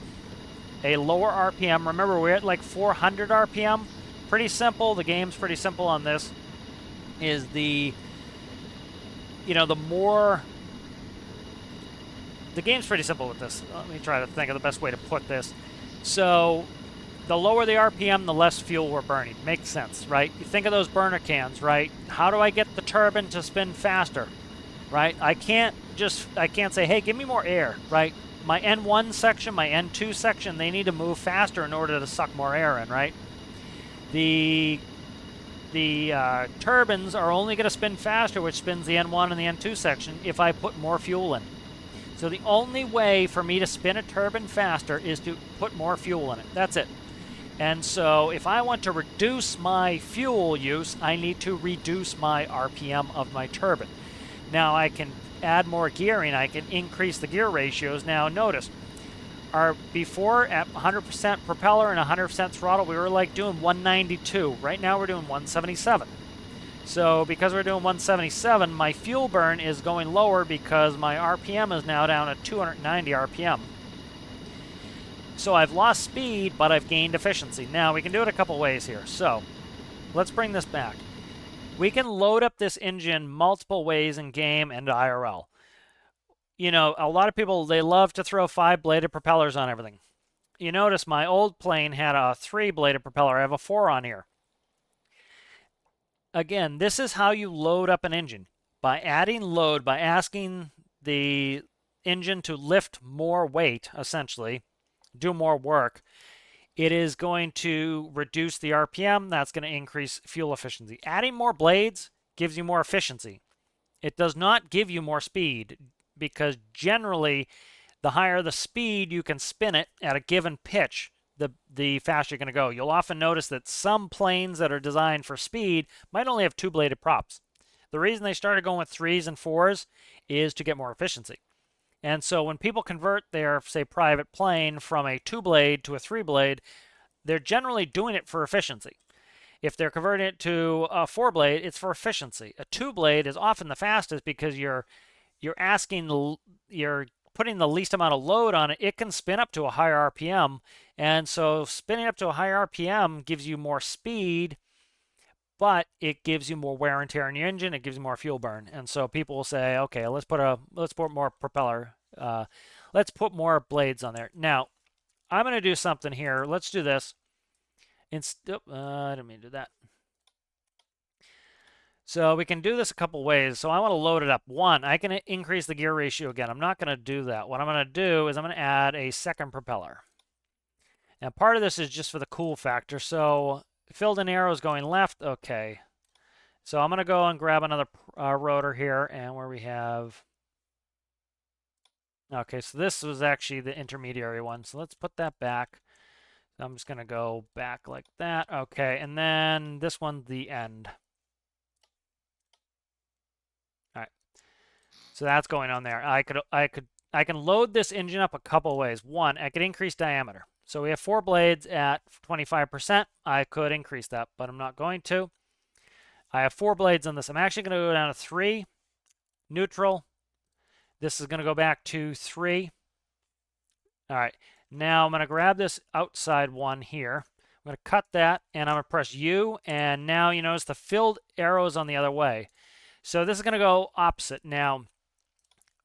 a lower RPM. Remember, we're at like 400 RPM. Pretty simple. The game's pretty simple on this. Is the game's pretty simple with this. Let me try to think of the best way to put this. So the lower the RPM, the less fuel we're burning. Makes sense, right? You think of those burner cans, right? How do I get the turbine to spin faster, right? I can't say, hey, give me more air, right? My N1 section, my N2 section, they need to move faster in order to suck more air in, right? The turbines are only going to spin faster, which spins the N1 and the N2 section, if I put more fuel in. So the only way for me to spin a turbine faster is to put more fuel in it. That's it. And so if I want to reduce my fuel use, I need to reduce my RPM of my turbine. Now I can add more gearing. I can increase the gear ratios. Now notice, before at 100% propeller and 100% throttle, we were like doing 192. Right now we're doing 177. So because we're doing 177, my fuel burn is going lower because my RPM is now down at 290 RPM. So I've lost speed, but I've gained efficiency. Now we can do it a couple ways here. So let's bring this back. We can load up this engine multiple ways in game and IRL. A lot of people, they love to throw 5-bladed propellers on everything. You notice my old plane had a 3-bladed propeller. I have a 4 on here. Again, this is how you load up an engine. By adding load, by asking the engine to lift more weight, essentially, do more work, it is going to reduce the RPM. That's going to increase fuel efficiency. Adding more blades gives you more efficiency. It does not give you more speed because generally the higher the speed you can spin it at a given pitch, the faster you're going to go. You'll often notice that some planes that are designed for speed might only have two-bladed props. The reason they started going with 3s and 4s is to get more efficiency. And so when people convert their, say, private plane from a 2-blade to a 3-blade, they're generally doing it for efficiency. If they're converting it to a 4-blade, it's for efficiency. A 2-blade is often the fastest because you're putting the least amount of load on it. It can spin up to a higher RPM, and so spinning up to a higher RPM gives you more speed, but it gives you more wear and tear on your engine. It gives you more fuel burn, and so people will say, okay, let's put more propeller, let's put more blades on there. Now, I'm going to do something here. Let's do this. I didn't mean to do that. So we can do this a couple ways. So I want to load it up. One, I can increase the gear ratio again. I'm not going to do that. What I'm going to do is I'm going to add a second propeller. Now part of this is just for the cool factor. So filled in arrows going left. Okay. So I'm going to go and grab another rotor here, and where we have... Okay, so this was actually the intermediary one. So let's put that back. I'm just going to go back like that. Okay, and then this one's the end. All right. So that's going on there. I can load this engine up a couple ways. One, I could increase diameter. So we have 4 blades at 25%. I could increase that, but I'm not going to. I have 4 blades on this. I'm actually going to go down to 3, neutral. This is going to go back to 3. All right. Now I'm going to grab this outside one here. I'm going to cut that, and I'm going to press U, and now you notice the filled arrows on the other way. So this is going to go opposite. Now,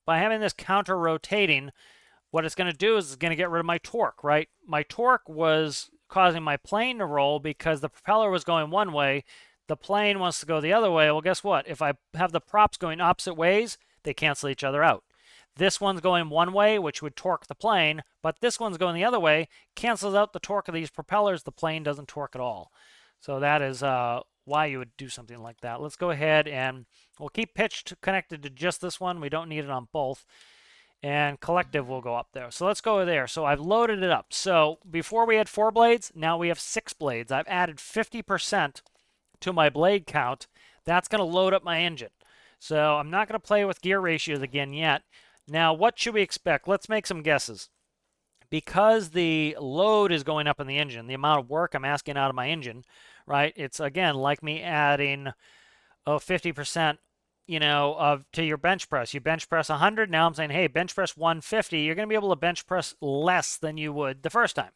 by having this counter-rotating, what it's going to do is it's going to get rid of my torque, right? My torque was causing my plane to roll because the propeller was going one way. The plane wants to go the other way. Well, guess what? If I have the props going opposite ways, they cancel each other out. This one's going one way, which would torque the plane, but this one's going the other way, cancels out the torque of these propellers. The plane doesn't torque at all. So that is why you would do something like that. Let's go ahead and we'll keep pitch connected to just this one. We don't need it on both. And collective will go up there. So let's go there. So I've loaded it up. So before we had 4 blades, now we have 6 blades. I've added 50% to my blade count. That's going to load up my engine. So I'm not going to play with gear ratios again yet. Now, what should we expect? Let's make some guesses. Because the load is going up in the engine, the amount of work I'm asking out of my engine, right? It's, again, like me adding 50%, to your bench press. You bench press 100. Now I'm saying, hey, bench press 150. You're going to be able to bench press less than you would the first time.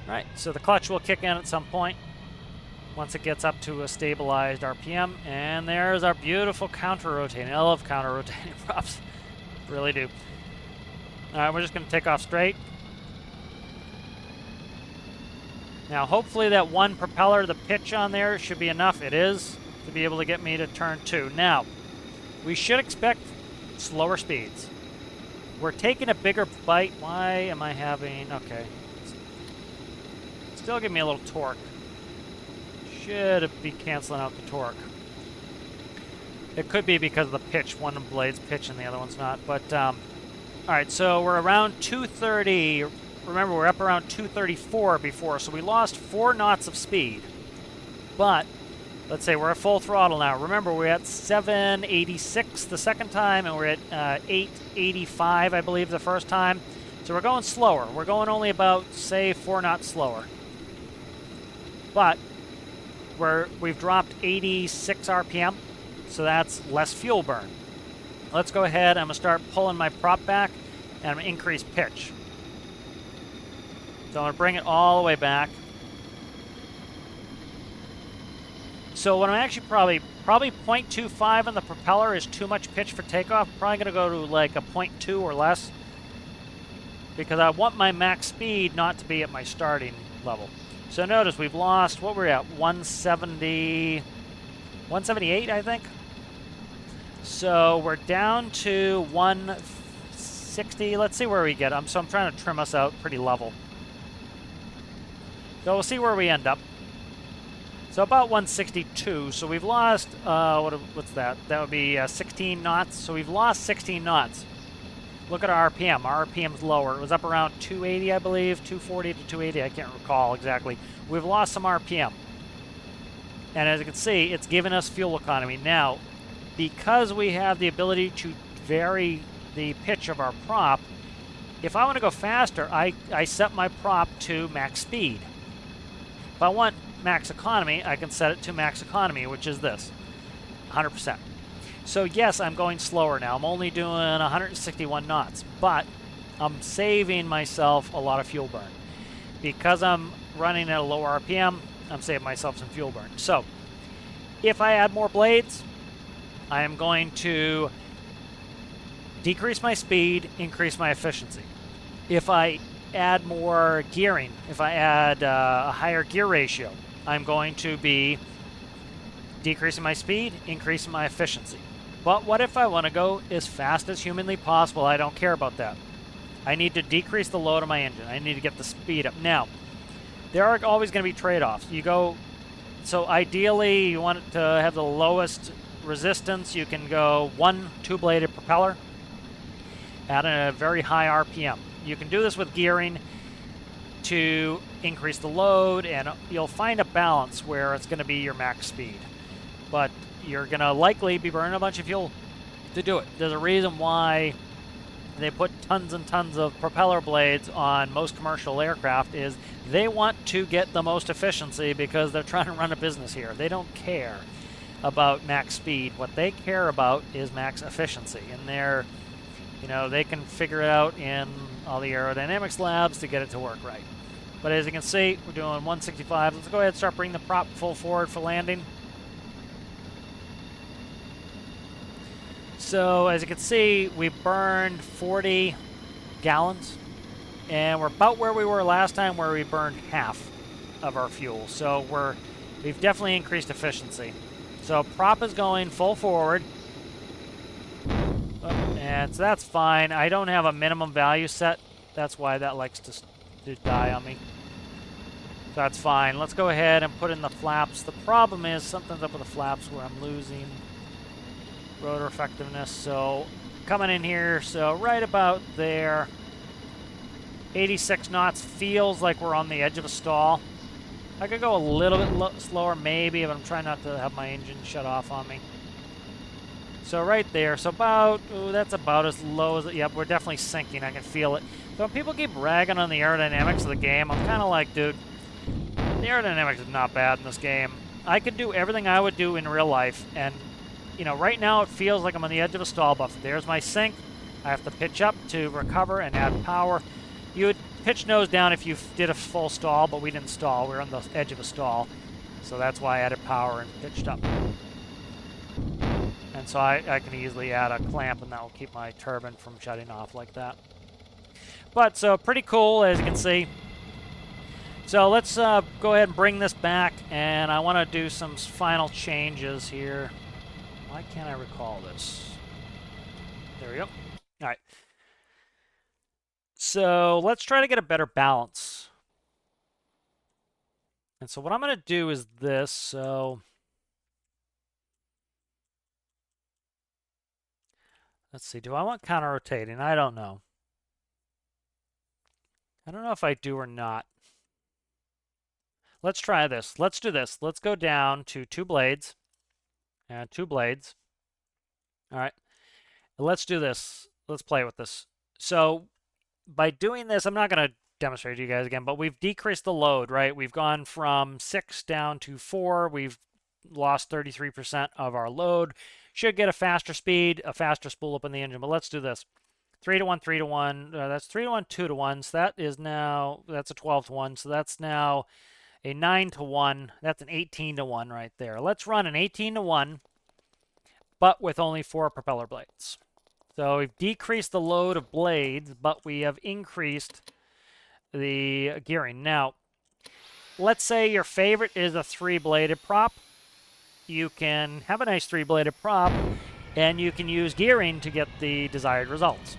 Right, so the clutch will kick in at some point once it gets up to a stabilized RPM. And there's our beautiful counter-rotating. I love counter-rotating props. Really do. All right, we're just going to take off straight. Now, hopefully that one propeller, the pitch on there should be enough. It is, to be able to get me to turn 2. Now, we should expect slower speeds. We're taking a bigger bite. Why am I having... Okay. Still give me a little torque. Should be canceling out the torque. It could be because of the pitch. One of the blades pitch and the other one's not. But, all right, so we're around 230. Remember, we're up around 234 before, so we lost 4 knots of speed. But, let's say we're at full throttle now. Remember, we're at 786 the second time, and we're at 885, I believe, the first time. So we're going slower. We're going only about, say, 4 knots slower. But we've dropped 86 RPM, so that's less fuel burn. Let's go ahead. I'm going to start pulling my prop back, and I'm going to increase pitch. So I'm going to bring it all the way back. So what I'm actually probably 0.25 on the propeller is too much pitch for takeoff. Probably going to go to like a 0.2 or less, because I want my max speed not to be at my starting level. So notice we've lost, what we're at, 178, I think. So we're down to 160. Let's see where we get. So I'm trying to trim us out pretty level. So we'll see where we end up. So about 162. So we've lost, what's that? That would be 16 knots. So we've lost 16 knots. Look at our RPM. Our RPM's lower. It was up around 280, I believe, 240 to 280. I can't recall exactly. We've lost some RPM. And as you can see, it's given us fuel economy. Now, because we have the ability to vary the pitch of our prop, if I want to go faster, I set my prop to max speed. If I want max economy, I can set it to max economy, which is this, 100%. So yes, I'm going slower now. I'm only doing 161 knots, but I'm saving myself a lot of fuel burn. Because I'm running at a lower RPM, I'm saving myself some fuel burn. So if I add more blades, I am going to decrease my speed, increase my efficiency. If I add more gearing, if I add a higher gear ratio, I'm going to be decreasing my speed, increasing my efficiency. But what if I want to go as fast as humanly possible? I don't care about that. I need to decrease the load of my engine. I need to get the speed up. Now, there are always going to be trade-offs. So ideally, you want it to have the lowest resistance. You can go one two-bladed propeller at a very high RPM. You can do this with gearing to increase the load, and you'll find a balance where it's going to be your max speed. But you're going to likely be burning a bunch of fuel to do it. There's a reason why they put tons and tons of propeller blades on most commercial aircraft is they want to get the most efficiency because they're trying to run a business here. They don't care about max speed. What they care about is max efficiency. And they can figure it out in all the aerodynamics labs to get it to work right. But as you can see, we're doing 165. Let's go ahead and start bringing the prop full forward for landing. So as you can see, we burned 40 gallons, and we're about where we were last time, where we burned half of our fuel. So we've definitely increased efficiency. So prop is going full forward, and so that's fine. I don't have a minimum value set. That's why that likes to die on me. So that's fine. Let's go ahead and put in the flaps. The problem is something's up with the flaps where I'm losing rotor effectiveness. So coming in here, so right about there, 86 knots feels like we're on the edge of a stall. I could go a little bit slower maybe, but I'm trying not to have my engine shut off on me. So right there, so that's about as low as it, yep, we're definitely sinking, I can feel it. So when people keep ragging on the aerodynamics of the game, I'm kind of like, dude, the aerodynamics is not bad in this game. I could do everything I would do in real life, and right now it feels like I'm on the edge of a stall buffer. There's my sink. I have to pitch up to recover and add power. You would pitch nose down if you did a full stall, but we didn't stall. We were on the edge of a stall. So that's why I added power and pitched up. And so I can easily add a clamp, and that will keep my turbine from shutting off like that. But so pretty cool, as you can see. So let's go ahead and bring this back, and I want to do some final changes here. Why can't I recall this? There we go. All right. So let's try to get a better balance. And so what I'm going to do is this. So let's see. Do I want counter-rotating? I don't know. I don't know if I do or not. Let's try this. Let's do this. Let's go down to 2 blades. And 2 blades. All right. Let's do this. Let's play with this. So by doing this, I'm not going to demonstrate to you guys again, but we've decreased the load, right? We've gone from 6 down to 4. We've lost 33% of our load. Should get a faster speed, a faster spool up in the engine, but let's do this. 3 to 1, 3 to 1. That's 3 to 1, 2 to 1. So that's a 12 to 1. So that's now a 9 to 1. That's an 18 to 1 right there. Let's run an 18 to 1, but with only 4 propeller blades. So we've decreased the load of blades, but we have increased the gearing. Now, let's say your favorite is a 3-bladed prop. You can have a nice 3-bladed prop, and you can use gearing to get the desired results.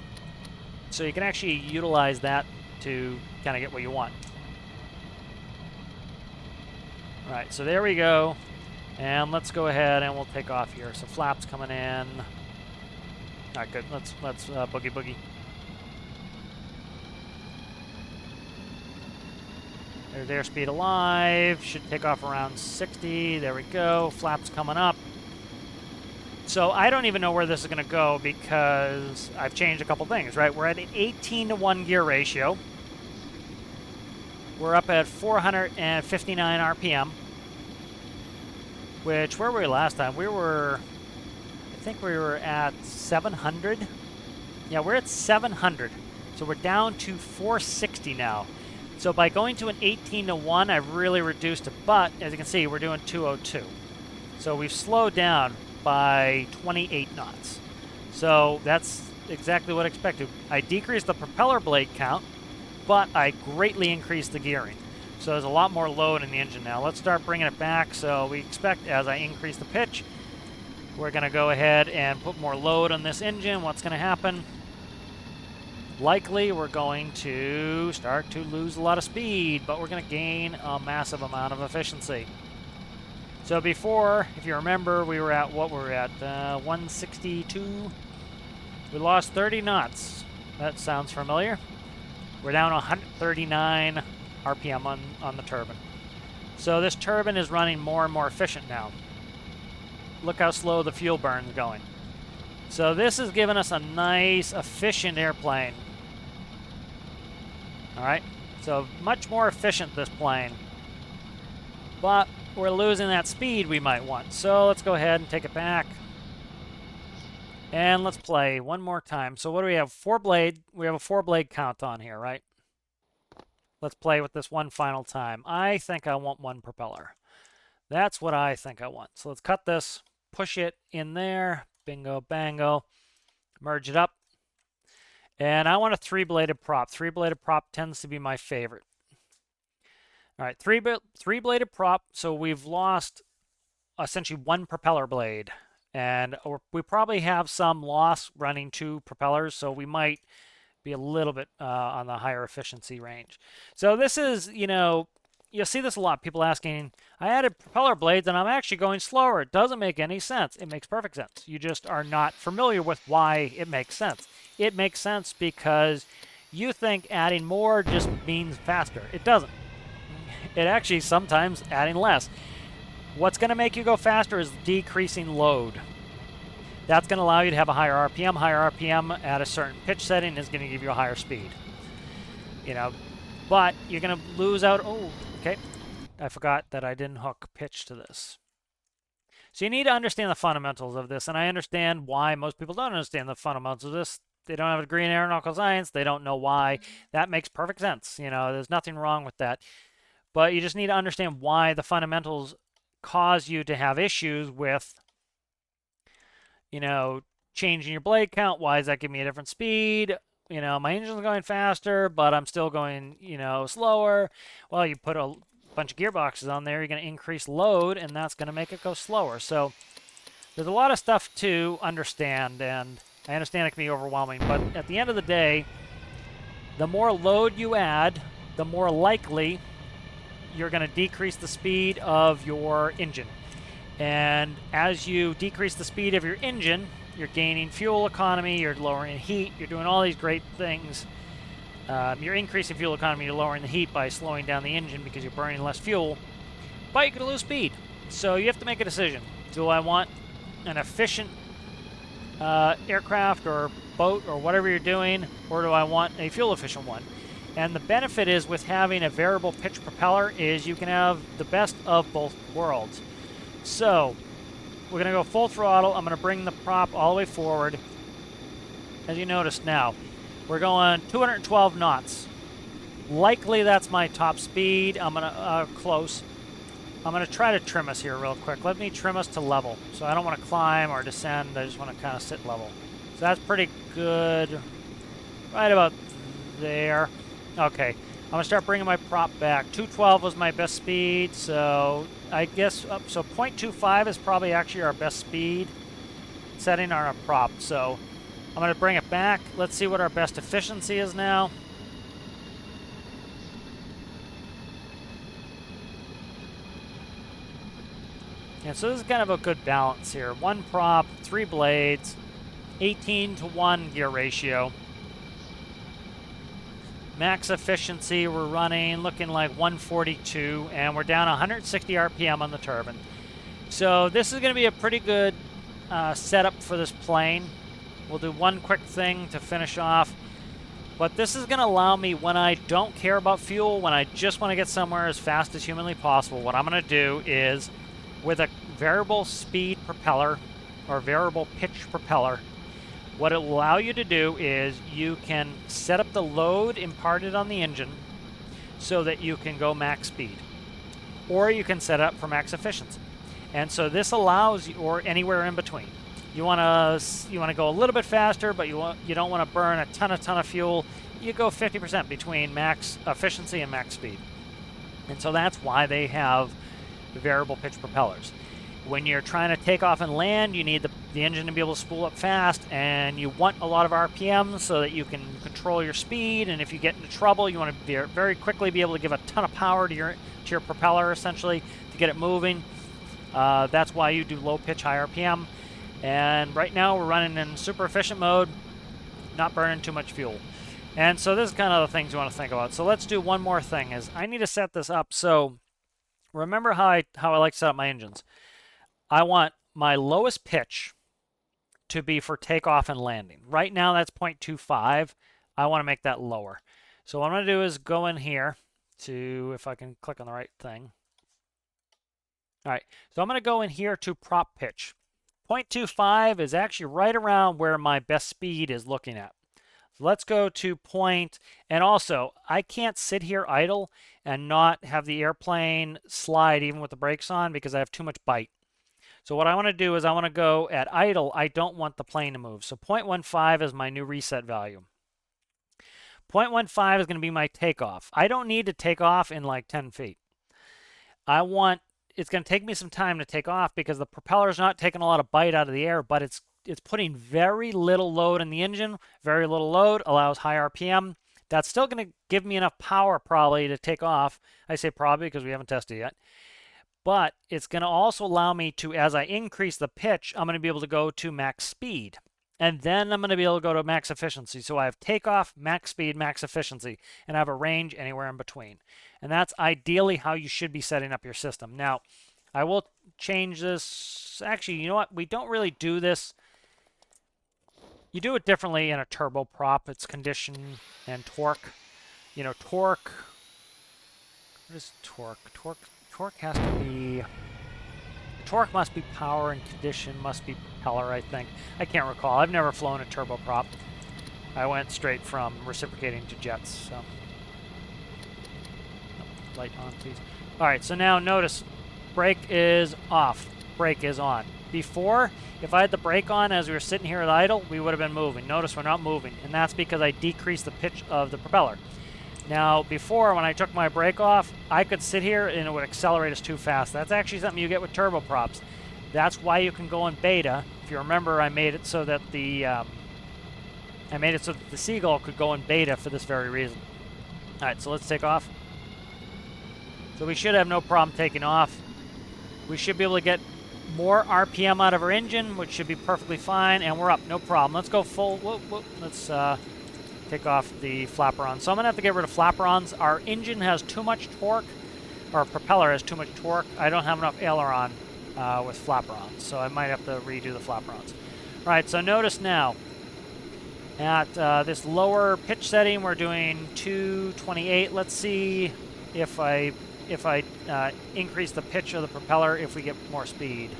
So you can actually utilize that to kind of get what you want. All right, so there we go. And let's go ahead and we'll take off here. So flaps coming in. All right, good. Let's boogie boogie. There's airspeed alive. Should take off around 60. There we go. Flaps coming up. So I don't even know where this is going to go because I've changed a couple things, right? We're at an 18-to-1 gear ratio. We're up at 459 RPM, which, where were we last time? I think we were at 700. Yeah, we're at 700. So we're down to 460 now. So by going to an 18-to-1, I've really reduced it. But as you can see, we're doing 202. So we've slowed down by 28 knots. So that's exactly what I expected. I decreased the propeller blade count, but I greatly increased the gearing. So there's a lot more load in the engine now. Let's start bringing it back. So we expect, as I increase the pitch, we're going to go ahead and put more load on this engine. What's going to happen? Likely we're going to start to lose a lot of speed, but we're going to gain a massive amount of efficiency. So before, if you remember, we were at, what were we at? 162. We lost 30 knots. That sounds familiar. We're down 139 RPM on the turbine. So this turbine is running more and more efficient now. Look how slow the fuel burn is going. So this has given us a nice, efficient airplane. All right, so much more efficient, this plane. But we're losing that speed we might want. So let's go ahead and take it back. And let's play one more time. So what do we have? 4-blade. We have a 4-blade count on here, right? Let's play with this one final time. I think I want 1 propeller. That's what I think I want. So let's cut this, push it in there. Bingo, bango. Merge it up. And I want a 3-bladed prop. 3-bladed prop tends to be my favorite. All right, 3-bladed prop. So we've lost essentially 1 propeller blade. And we probably have some loss running 2 propellers, so we might be a little bit on the higher efficiency range. So this is, you'll see this a lot. People asking, I added propeller blades and I'm actually going slower. It doesn't make any sense. It makes perfect sense. You just are not familiar with why it makes sense. It makes sense because you think adding more just means faster. It doesn't. It actually sometimes adding less. What's going to make you go faster is decreasing load. That's going to allow you to have a higher RPM. Higher RPM at a certain pitch setting is going to give you a higher speed. But you're going to lose out. Oh, okay. I forgot that I didn't hook pitch to this. So you need to understand the fundamentals of this, and I understand why most people don't understand the fundamentals of this. They don't have a degree in aeronautical science. They don't know why. That makes perfect sense. There's nothing wrong with that. But you just need to understand why the fundamentals cause you to have issues with, changing your blade count. Why does that give me a different speed? My engine's going faster, but I'm still going, slower. Well, you put a bunch of gearboxes on there, you're going to increase load, and that's going to make it go slower. So there's a lot of stuff to understand, and I understand it can be overwhelming. But at the end of the day, the more load you add, the more likely you're going to decrease the speed of your engine. And as you decrease the speed of your engine, you're gaining fuel economy, you're lowering heat, you're doing all these great things. You're increasing fuel economy, you're lowering the heat by slowing down the engine because you're burning less fuel, but you're going to lose speed. So you have to make a decision. Do I want an efficient aircraft or boat or whatever you're doing, or do I want a fuel efficient one? And the benefit is with having a variable pitch propeller is you can have the best of both worlds. So we're going to go full throttle. I'm going to bring the prop all the way forward. As you notice now, we're going 212 knots. Likely that's my top speed. I'm going to close. I'm going to try to trim us here real quick. Let me trim us to level. So I don't want to climb or descend. I just want to kind of sit level. So that's pretty good. Right about there. Okay. I'm going to start bringing my prop back. 212 was my best speed, so I guess, so 0.25 is probably actually our best speed setting on our prop. So I'm going to bring it back. Let's see what our best efficiency is now. And so this is kind of a good balance here. 1 prop, 3 blades, 18:1 gear ratio. Max efficiency, we're running, looking like 142, and we're down 160 RPM on the turbine. So this is going to be a pretty good setup for this plane. We'll do one quick thing to finish off. But this is going to allow me, when I don't care about fuel, when I just want to get somewhere as fast as humanly possible, what I'm going to do is, with a variable speed propeller, or variable pitch propeller, what it will allow you to do is you can set up the load imparted on the engine so that you can go max speed. Or you can set it up for max efficiency. And so this allows you, or anywhere in between. You want to go a little bit faster, but you don't want to burn a ton of fuel. You go 50% between max efficiency and max speed. And so that's why they have the variable pitch propellers. When you're trying to take off and land, you need the engine to be able to spool up fast, and you want a lot of RPM so that you can control your speed. And if you get into trouble, you want to very quickly be able to give a ton of power to your propeller, essentially, to get it moving. That's why you do low pitch, high RPM. And right now we're running in super efficient mode, not burning too much fuel. And so this is kind of the things you want to think about. So let's do one more thing. Is I need to set this up. So remember how I like to set up my engines. I want my lowest pitch to be for takeoff and landing. Right now that's 0.25. I want to make that lower. So what I'm going to do is go in here to, if I can click on the right thing. All right, so I'm going to go in here to prop pitch. 0.25 is actually right around where my best speed is looking at. So let's go to point, and also I can't sit here idle and not have the airplane slide even with the brakes on because I have too much bite. So what I want to do is I want to go at idle. I don't want the plane to move. So 0.15 is my new reset value. 0.15 is going to be my takeoff. I don't need to take off in like 10 feet. It's going to take me some time to take off because the propeller's not taking a lot of bite out of the air, but it's putting very little load in the engine. Very little load allows high RPM. That's still going to give me enough power probably to take off. I say probably because we haven't tested yet. But it's going to also allow me to, as I increase the pitch, I'm going to be able to go to max speed. And then I'm going to be able to go to max efficiency. So I have takeoff, max speed, max efficiency, and I have a range anywhere in between. And that's ideally how you should be setting up your system. Now, I will change this. Actually, you know what? We don't really do this. You do it differently in a turboprop. It's condition and torque. You know, torque. What is torque? Torque has to be... Torque must be power and condition must be propeller, I think. I can't recall. I've never flown a turboprop. I went straight from reciprocating to jets, so... Light on, please. Alright, so now notice, brake is off. Brake is on. Before, if I had the brake on as we were sitting here at idle, we would have been moving. Notice we're not moving, and that's because I decreased the pitch of the propeller. Now, before, when I took my brake off, I could sit here and it would accelerate us too fast. That's actually something you get with turboprops. That's why you can go in beta. If you remember, I made it so that the Seagull could go in beta for this very reason. All right, so let's take off. So we should have no problem taking off. We should be able to get more RPM out of our engine, which should be perfectly fine, and we're up, no problem. Let's go full. Whoop. Let's take off the flaperons. So I'm going to have to get rid of flaperons. Our engine has too much torque, or propeller has too much torque. I don't have enough aileron with flaperons, so I might have to redo the flaperons. All right, so notice now, at this lower pitch setting, we're doing 228. Let's see if I increase the pitch of the propeller if we get more speed.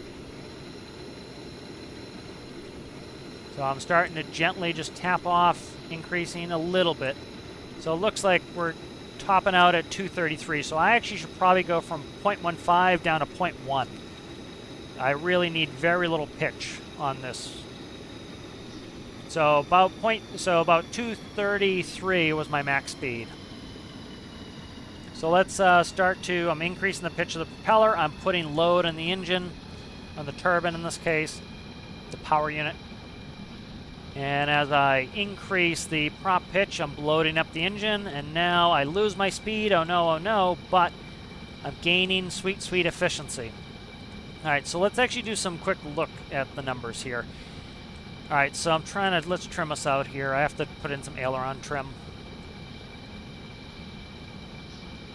So I'm starting to gently just tap off, increasing a little bit. So it looks like we're topping out at 233. So I actually should probably go from 0.15 down to 0.1. I really need very little pitch on this. So about 233 was my max speed. So let's I'm increasing the pitch of the propeller. I'm putting load on the engine, on the turbine in this case, the power unit. And as I increase the prop pitch, I'm loading up the engine, and now I lose my speed. Oh no, but I'm gaining sweet efficiency. All right, so let's actually do some quick look at the numbers here. All right, so I'm trying to, let's trim us out here. I have to put in some aileron trim.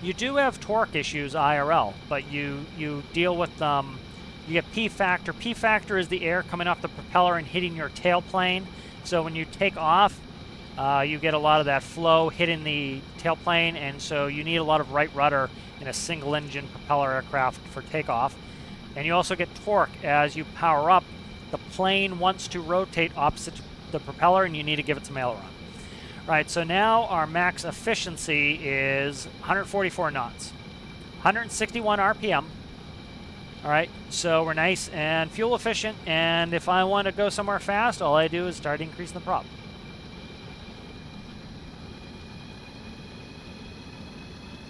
You do have torque issues IRL, but you deal with you get P factor. P factor is the air coming off the propeller and hitting your tailplane. So when you take off, you get a lot of that flow hitting the tailplane, and so you need a lot of right rudder in a single engine propeller aircraft for takeoff. And you also get torque as you power up. The plane wants to rotate opposite the propeller, and you need to give it some aileron. Right, so now our max efficiency is 144 knots, 161 RPM. All right, so we're nice and fuel efficient, and if I want to go somewhere fast, all I do is start increasing the prop.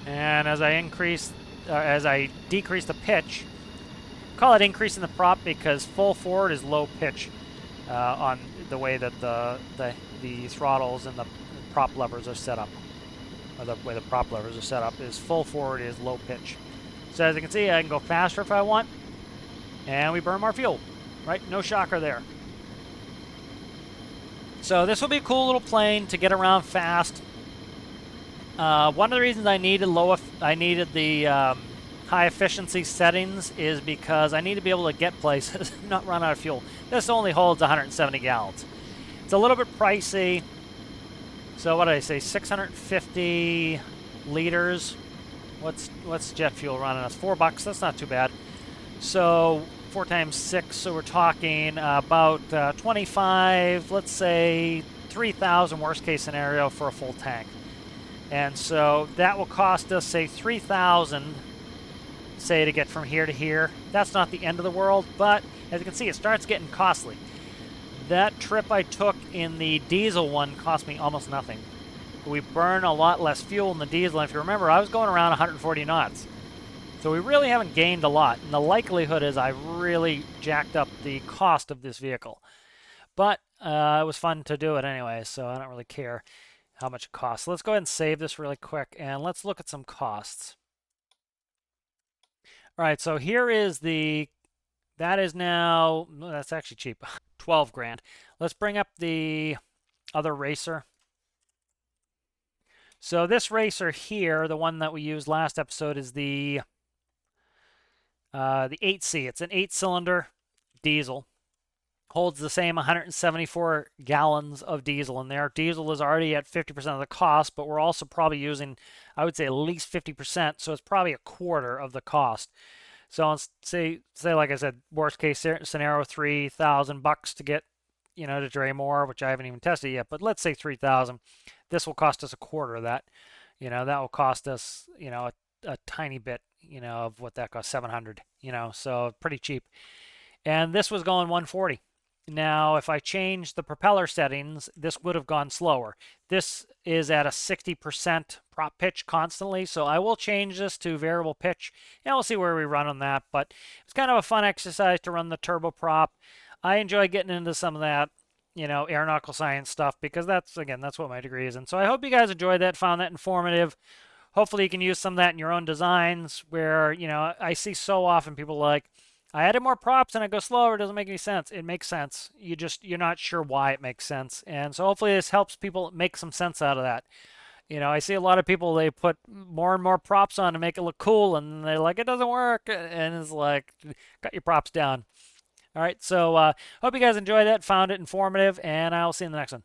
And as I decrease the pitch, call it increasing the prop because full forward is low pitch on the way that the throttles and the prop levers are set up, or the way the prop levers are set up is full forward is low pitch. So as you can see, I can go faster if I want, and we burn more fuel, right? No shocker there. So this will be a cool little plane to get around fast. One of the reasons I needed the high efficiency settings is because I need to be able to get places, not run out of fuel. This only holds 170 gallons. It's a little bit pricey. So what did I say? 650 liters. What's jet fuel running us? $4. That's not too bad. So 4 times 6. So we're talking about 25. Let's say 3,000 worst case scenario for a full tank. And so that will cost us, say, 3,000, say, to get from here to here. That's not the end of the world, but as you can see, it starts getting costly. That trip I took in the diesel one cost me almost nothing. We burn a lot less fuel in the diesel, and if you remember, I was going around 140 knots. So we really haven't gained a lot, and the likelihood is I really jacked up the cost of this vehicle. But it was fun to do it anyway, so I don't really care how much it costs. Let's go ahead and save this really quick, and let's look at some costs. All right, so here is that is now, that's actually cheap, 12 grand. Let's bring up the other racer. So this racer here, the one that we used last episode, is the 8C. It's an 8-cylinder diesel. Holds the same 174 gallons of diesel in there. Diesel is already at 50% of the cost, but we're also probably using, I would say, at least 50%, so it's probably a quarter of the cost. So say like I said, worst case scenario, $3,000 to get, to Dre more, which I haven't even tested yet, but let's say 3,000. This will cost us a quarter of that. That will cost us, a tiny bit, of what that costs, 700, so pretty cheap. And this was going 140. Now, if I change the propeller settings, this would have gone slower. This is at a 60% prop pitch constantly, so I will change this to variable pitch, and we'll see where we run on that. But it's kind of a fun exercise to run the turboprop. I enjoy getting into some of that, aeronautical science stuff, because that's what my degree is in. So I hope you guys enjoyed that, found that informative. Hopefully you can use some of that in your own designs where, I see so often people like, I added more props and I go slower. It doesn't make any sense. It makes sense. You're not sure why it makes sense. And so hopefully this helps people make some sense out of that. I see a lot of people, they put more and more props on to make it look cool, and they're like, it doesn't work. And it's like, cut your props down. All right, so hope you guys enjoyed that, found it informative, and I'll see you in the next one.